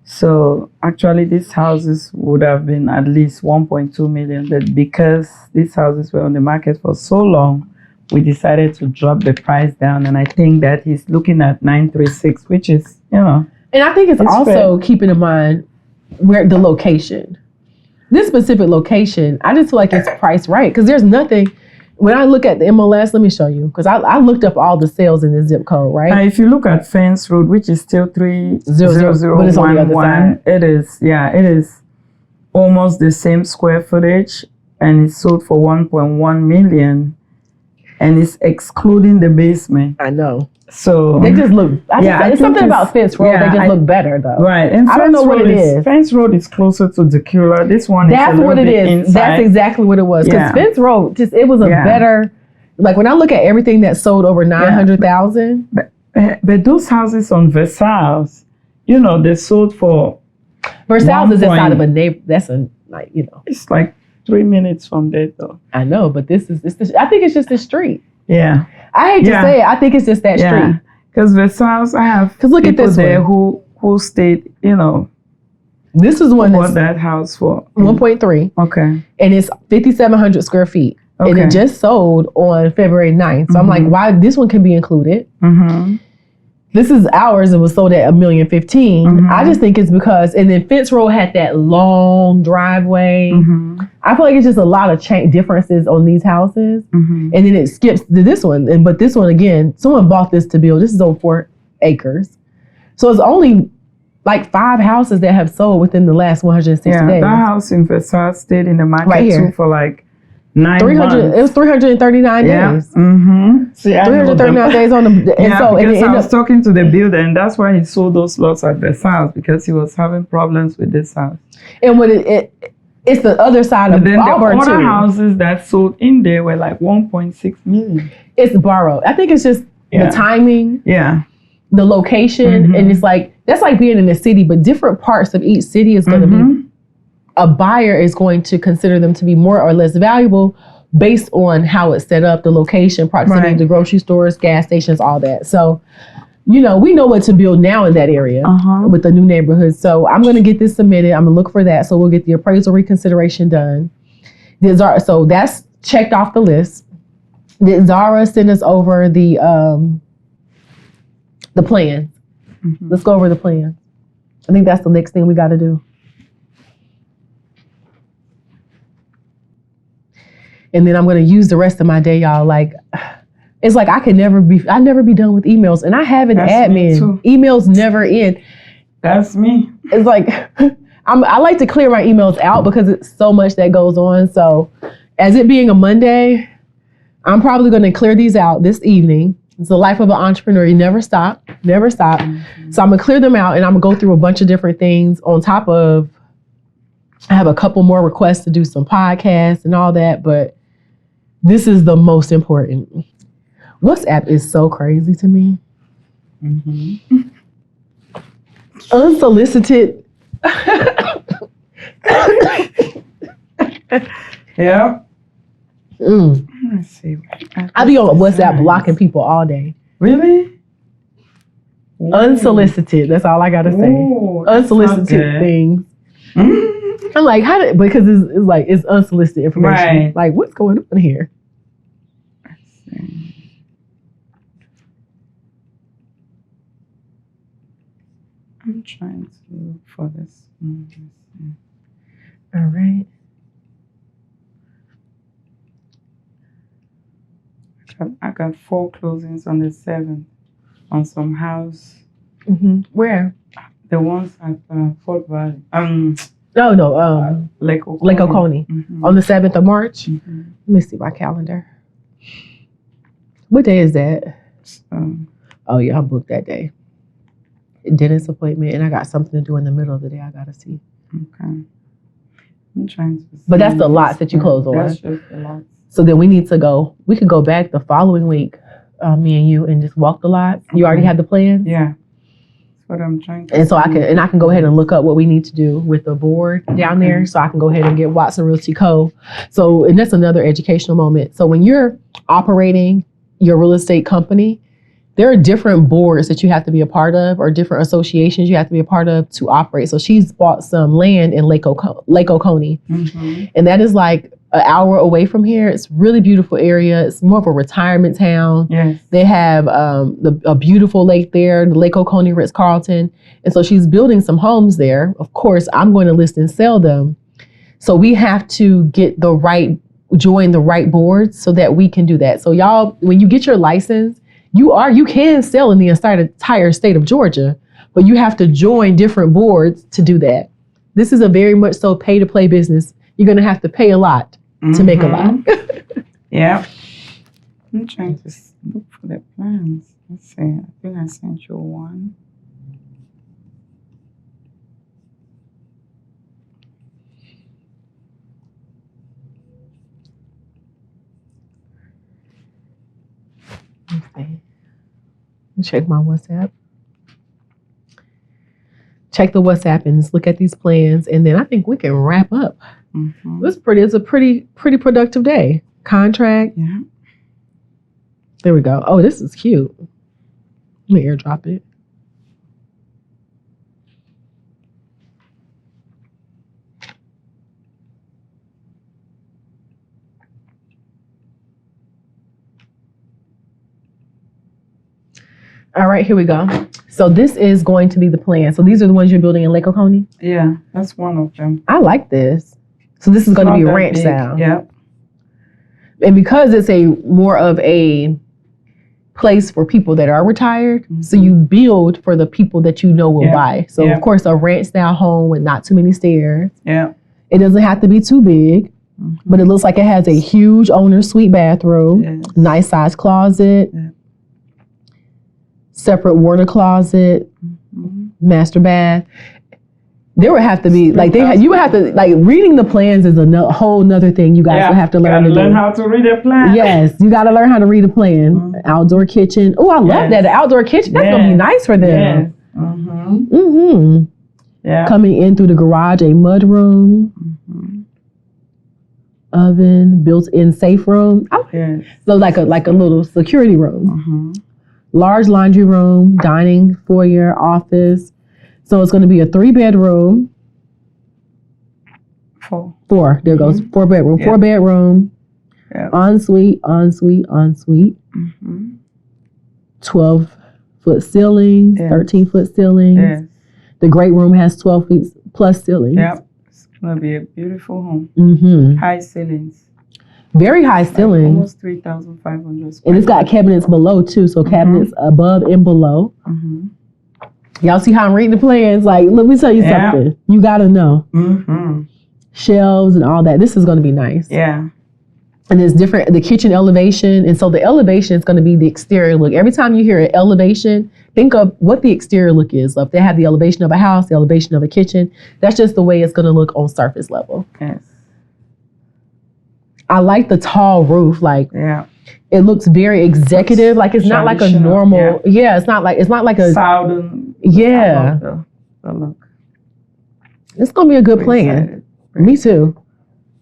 So actually these houses would have been at least 1.2 million, but because these houses were on the market for so long, we decided to drop the price down. And I think that he's looking at 936, which is, And I think it's also fair. Keeping in mind where the location. This specific location, I just feel like it's priced right, because there's nothing. When I look at the MLS, let me show you, because I looked up all the sales in the zip code, right? If you look at Fence Road, which is still 30011, it is almost the same square footage, and it's sold for 1.1 million, and it's excluding the basement. I know. So they just look. It's something about Fence Road. They just look better, though. Right, and I don't know what it is. Fence Road is closer to Decula. This one that's is a what it is. Inside. That's exactly what it was. Because Fence Road, it was a better. Like when I look at everything that sold over 900,000. But those houses on Versailles, they sold for. Versailles is inside of a neighbor. That's It's like 3 minutes from there, though. I know, but I think it's just the street. Yeah. I hate to say it. I think it's just that street. Because Versailles, I have look at this there who stayed, This is one that's that house for 1.3. Okay. And it's 5,700 square feet. Okay. And it just sold on February 9th. So I'm like, why this one can be included? Mm-hmm. This is ours. It was sold at $1,015,000. I just think it's because, and then Fence Road had that long driveway. I feel like it's just a lot of differences on these houses. And then it skips to this one. But this one, again, someone bought this to build. This is over 4 acres. So it's only like 5 houses that have sold within the last 160 days. That house in Versailles stayed in the market too for like 9 months. It was 339 days. See, 339 days on the. And I was talking to the builder, and that's why he sold those lots at Versailles, because he was having problems with this house. And when it's the other side of Auburn the other too. houses that sold in there were like 1.6 million. It's borrowed. I think it's just the timing. Yeah. The location, and it's like that's like being in a city, but different parts of each city is going to be. A buyer is going to consider them to be more or less valuable based on how it's set up, the location, proximity to grocery stores, gas stations, all that. So, we know what to build now in that area with the new neighborhood. So I'm going to get this submitted. I'm going to look for that. So we'll get the appraisal reconsideration done. So that's checked off the list. Did Zara send us over the plans? Let's go over the plans. I think that's the next thing we got to do. And then I'm going to use the rest of my day, y'all. Like, it's like I'd never be done with emails. And I have an admin. Emails never end. That's me. It's like, I like to clear my emails out because it's so much that goes on. So as it being a Monday, I'm probably going to clear these out this evening. It's the life of an entrepreneur. You never stop. So I'm going to clear them out, and I'm going to go through a bunch of different things on top of, I have a couple more requests to do some podcasts and all that, but this is the most important. WhatsApp is so crazy to me. Unsolicited. Yeah. Let's see. I be on WhatsApp blocking people all day. Really? Unsolicited. That's all I gotta say. Ooh, unsolicited things. I'm like, because it's like it's unsolicited information. Right. Like, what's going on here? Let's see. I'm trying to look for this. Let's see. All right. I got 4 closings on the 7th on some house. Mm-hmm. Where? The ones at Fort Valley. Lake Oconee. Lake Oconee. Mm-hmm. On the 7th of March. Mm-hmm. Let me see my calendar. What day is that? Oh yeah, I'm booked that day. Dentist appointment, and I got something to do in the middle of the day. I gotta see. Okay. I'm trying to see. But that's the lots that you close on. That's just the lots. So then we need to go. We could go back the following week, me and you, and just walk the lots. You already have the plan. Yeah. That's what I'm trying to. And so I can go ahead and look up what we need to do with the board down there. So I can go ahead and get Watson Realty Co. So, and that's another educational moment. So when you're operating your real estate company, there are different boards that you have to be a part of, or different associations you have to be a part of to operate. So she's bought some land in Lake Oconee, and that is like an hour away from here. It's a really beautiful area. It's more of a retirement town. Yes. They have a beautiful lake there, the Lake Oconee Ritz-Carlton. And so she's building some homes there. Of course, I'm going to list and sell them. So we have to join the right boards so that we can do that. So y'all, when you get your license, you can sell in the entire state of Georgia, but you have to join different boards to do that. This is a very much so pay to play business. You're going to have to pay a lot to make a lot. Yeah. I'm trying to look for the plans. Let's see. I think I sent you one. Okay. Check my WhatsApp. Check the WhatsApp and just look at these plans, and then I think we can wrap up. Mm-hmm. It's a pretty productive day. Contract. Yeah. There we go. Oh, this is cute. Let me airdrop it. All right, here we go. So this is going to be the plan. So these are the ones you're building in Lake Oconee? Yeah, that's one of them. I like this. So this is going to be a ranch style. Yeah. And because it's more of a place for people that are retired, so you build for the people that you know will buy. So of course, a ranch style home with not too many stairs. Yeah. It doesn't have to be too big, but it looks like it has a huge owner suite bathroom, nice size closet, separate water closet, master bath. There would have to be you would have to reading the plans is a whole nother thing you guys would have to learn to do. Learn how to read a plan. Yes, you got to learn how to read a plan. Outdoor kitchen. Oh, I love that. The outdoor kitchen. That's gonna be nice for them. Yes. Yeah. Coming in through the garage, a mud room, oven, built-in safe room. So like a little security room. Large laundry room, dining, foyer, office. So it's going to be a 3-bedroom. 4. There goes 4 bedroom. 4 bedroom. Ensuite. 12-foot ceilings, 13-foot ceilings. The great room has 12 feet plus ceilings. Yep. It's going to be a beautiful home. High ceilings. Very high ceilings. Almost 3,500 square. And it's got cabinets below too. So cabinets above and below. Y'all see how I'm reading the plans? Let me tell you something. You got to know. Shelves and all that. This is going to be nice. Yeah. And there's different, the kitchen elevation. And so the elevation is going to be the exterior look. Every time you hear an elevation, think of what the exterior look is. If they have the elevation of a house, the elevation of a kitchen, that's just the way it's going to look on surface level. Yes. I like the tall roof. It looks very executive. It's not like a normal. It's not like a Southern. Yeah. The look. It's gonna be a good plan. Me too.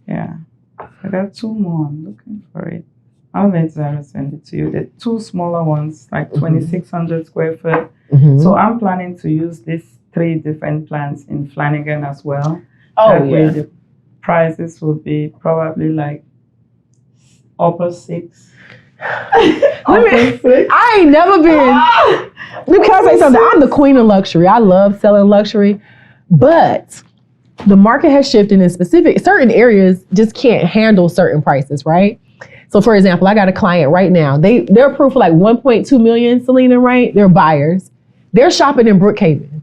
Yeah. I got 2 more. I'm looking for it. I'll let Zara send it to you. The 2 smaller ones, 2,600 square foot. So I'm planning to use these 3 different plans in Flanagan as well. That way the prices will be probably like upper 6. I ain't never been. Let me say something. I'm the queen of luxury. I love selling luxury, but the market has shifted in certain areas just can't handle certain prices, right? So for example, I got a client right now. They're approved for like 1.2 million, Selena, right? They're buyers. They're shopping in Brookhaven.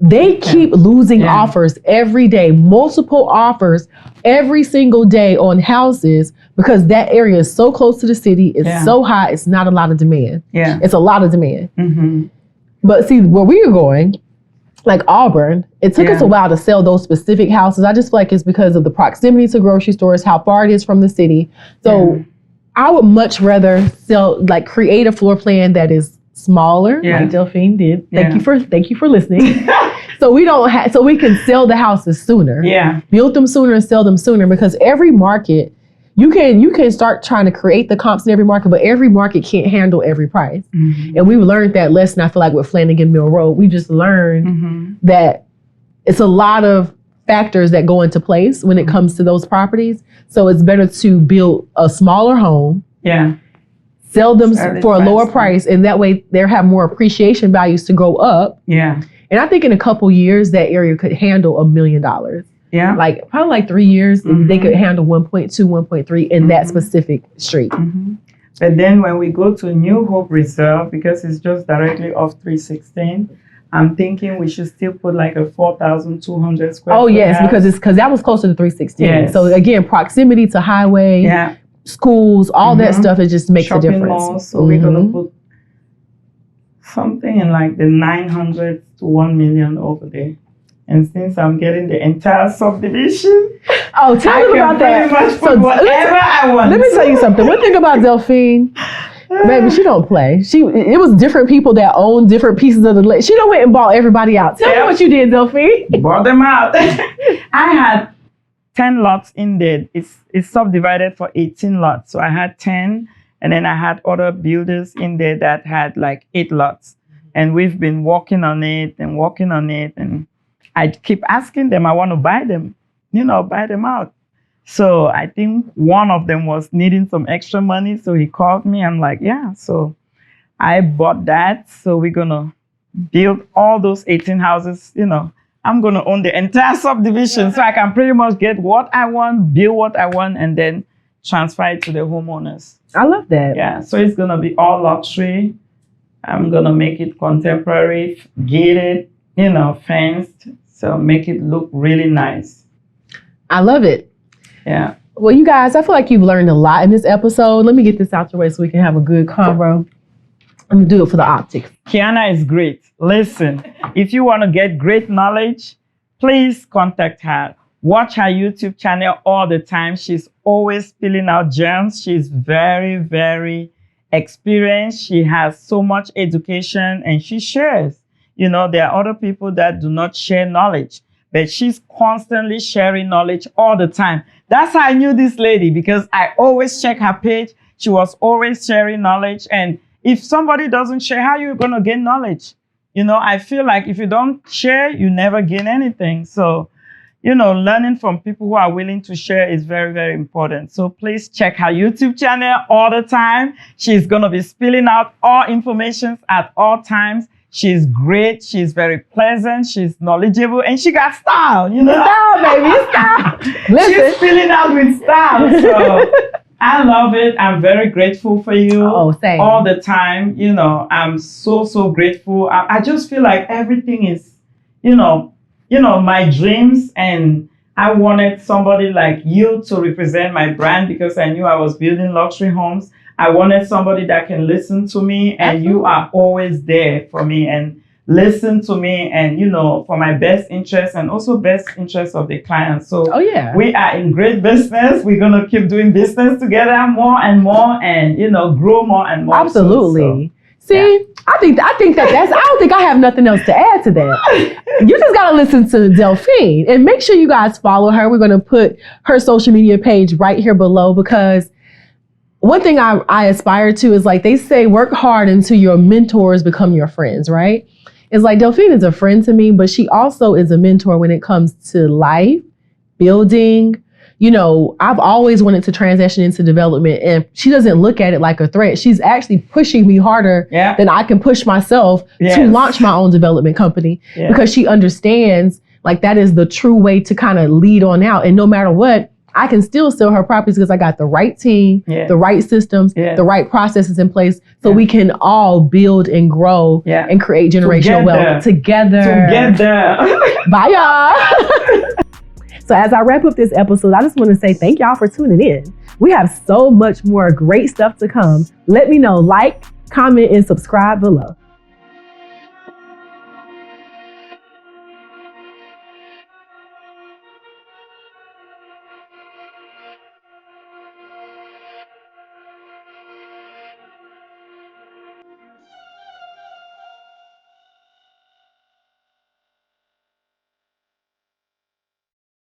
They keep losing offers every day, multiple offers every single day on houses because that area is so close to the city. It's so hot. It's not a lot of demand. Yeah. It's a lot of demand. Mm-hmm. But see, where we were going, like Auburn, it took us a while to sell those specific houses. I just feel like it's because of the proximity to grocery stores, how far it is from the city. So I would much rather create a floor plan that is smaller, like Delphine did. Thank you for listening. So we can sell the houses sooner. Yeah. Build them sooner and sell them sooner, because every market, you can start trying to create the comps in every market, but every market can't handle every price. Mm-hmm. And we've learned that lesson. I feel like with Flanagan Mill Road, we just learned that it's a lot of factors that go into place when it comes to those properties. So it's better to build a smaller home. Yeah. Sell them for a lower price, and that way they have more appreciation values to go up. Yeah. And I think in a couple years, that area could handle $1 million. Yeah. Like probably like 3 years, they could handle 1.2, 1.3 in that specific street. Mm-hmm. But then when we go to New Hope Reserve, because it's just directly off 316, I'm thinking we should still put like a 4,200 square foot. Oh yes, house. because that was closer to 316. Yes. So again, proximity to highway, schools, all that stuff, it just makes shopping a difference. Malls, so we're gonna put something in like the 900 to 1 million over there. And since I'm getting the entire subdivision, tell me about that. So whatever I want. Let me tell you something. One thing about Delphine, baby, she don't play. It was different people that owned different pieces of the land. She done went and bought everybody out. Tell me what you did, Delphine. Bought them out. I had 10 lots in there. It's subdivided for 18 lots. So I had 10, and then I had other builders in there that had like 8 lots. And we've been working on it. And I keep asking them, I want to buy them, buy them out. So I think one of them was needing some extra money. So he called me. I'm like, yeah. So I bought that. So we're going to build all those 18 houses. I'm going to own the entire subdivision. So I can pretty much get what I want, build what I want, and then transfer it to the homeowners. I love that. Yeah. So it's going to be all luxury. I'm going to make it contemporary, gated, fenced. So make it look really nice. I love it. Yeah. Well, you guys, I feel like you've learned a lot in this episode. Let me get this out your way so we can have a good convo. I'm going to do it for the optics. Quiana is great. Listen, if you want to get great knowledge, please contact her. Watch her YouTube channel all the time. She's always spilling out gems. She's very, very experienced. She has so much education, and she shares. There are other people that do not share knowledge, but she's constantly sharing knowledge all the time. That's how I knew this lady, because I always check her page. She was always sharing knowledge. And if somebody doesn't share, how are you going to gain knowledge? I feel like if you don't share, you never gain anything. So, learning from people who are willing to share is very, very important. So please check her YouTube channel all the time. She's going to be spilling out all information at all times. She's great. She's very pleasant. She's knowledgeable, and she got style. Style, baby, style. Listen. She's filling out with style. So I love it. I'm very grateful for you. Oh, same. All the time. I'm so, so grateful. I just feel like everything is, my dreams, and I wanted somebody like you to represent my brand, because I knew I was building luxury homes. I wanted somebody that can listen to me, and Absolutely. You are always there for me and listen to me, and for my best interest and also best interest of the client. So we are in great business. We're gonna keep doing business together more and more, and grow more and more. Absolutely. See, I think that's. I don't think I have nothing else to add to that. You just gotta listen to Delphine, and make sure you guys follow her. We're gonna put her social media page right here below, because one thing I aspire to is, like they say, work hard until your mentors become your friends, right? It's like Delphine is a friend to me, but she also is a mentor when it comes to life building. You know, I've always wanted to transition into development, and she doesn't look at it like a threat. She's actually pushing me harder than I can push myself to launch my own development company because she understands like that is the true way to kind of lead on out. And no matter what, I can still sell her properties because I got the right team, the right systems, the right processes in place, so we can all build and grow and create generational wealth together. Bye, y'all. So as I wrap up this episode, I just want to say thank y'all for tuning in. We have so much more great stuff to come. Let me know, like, comment, and subscribe below.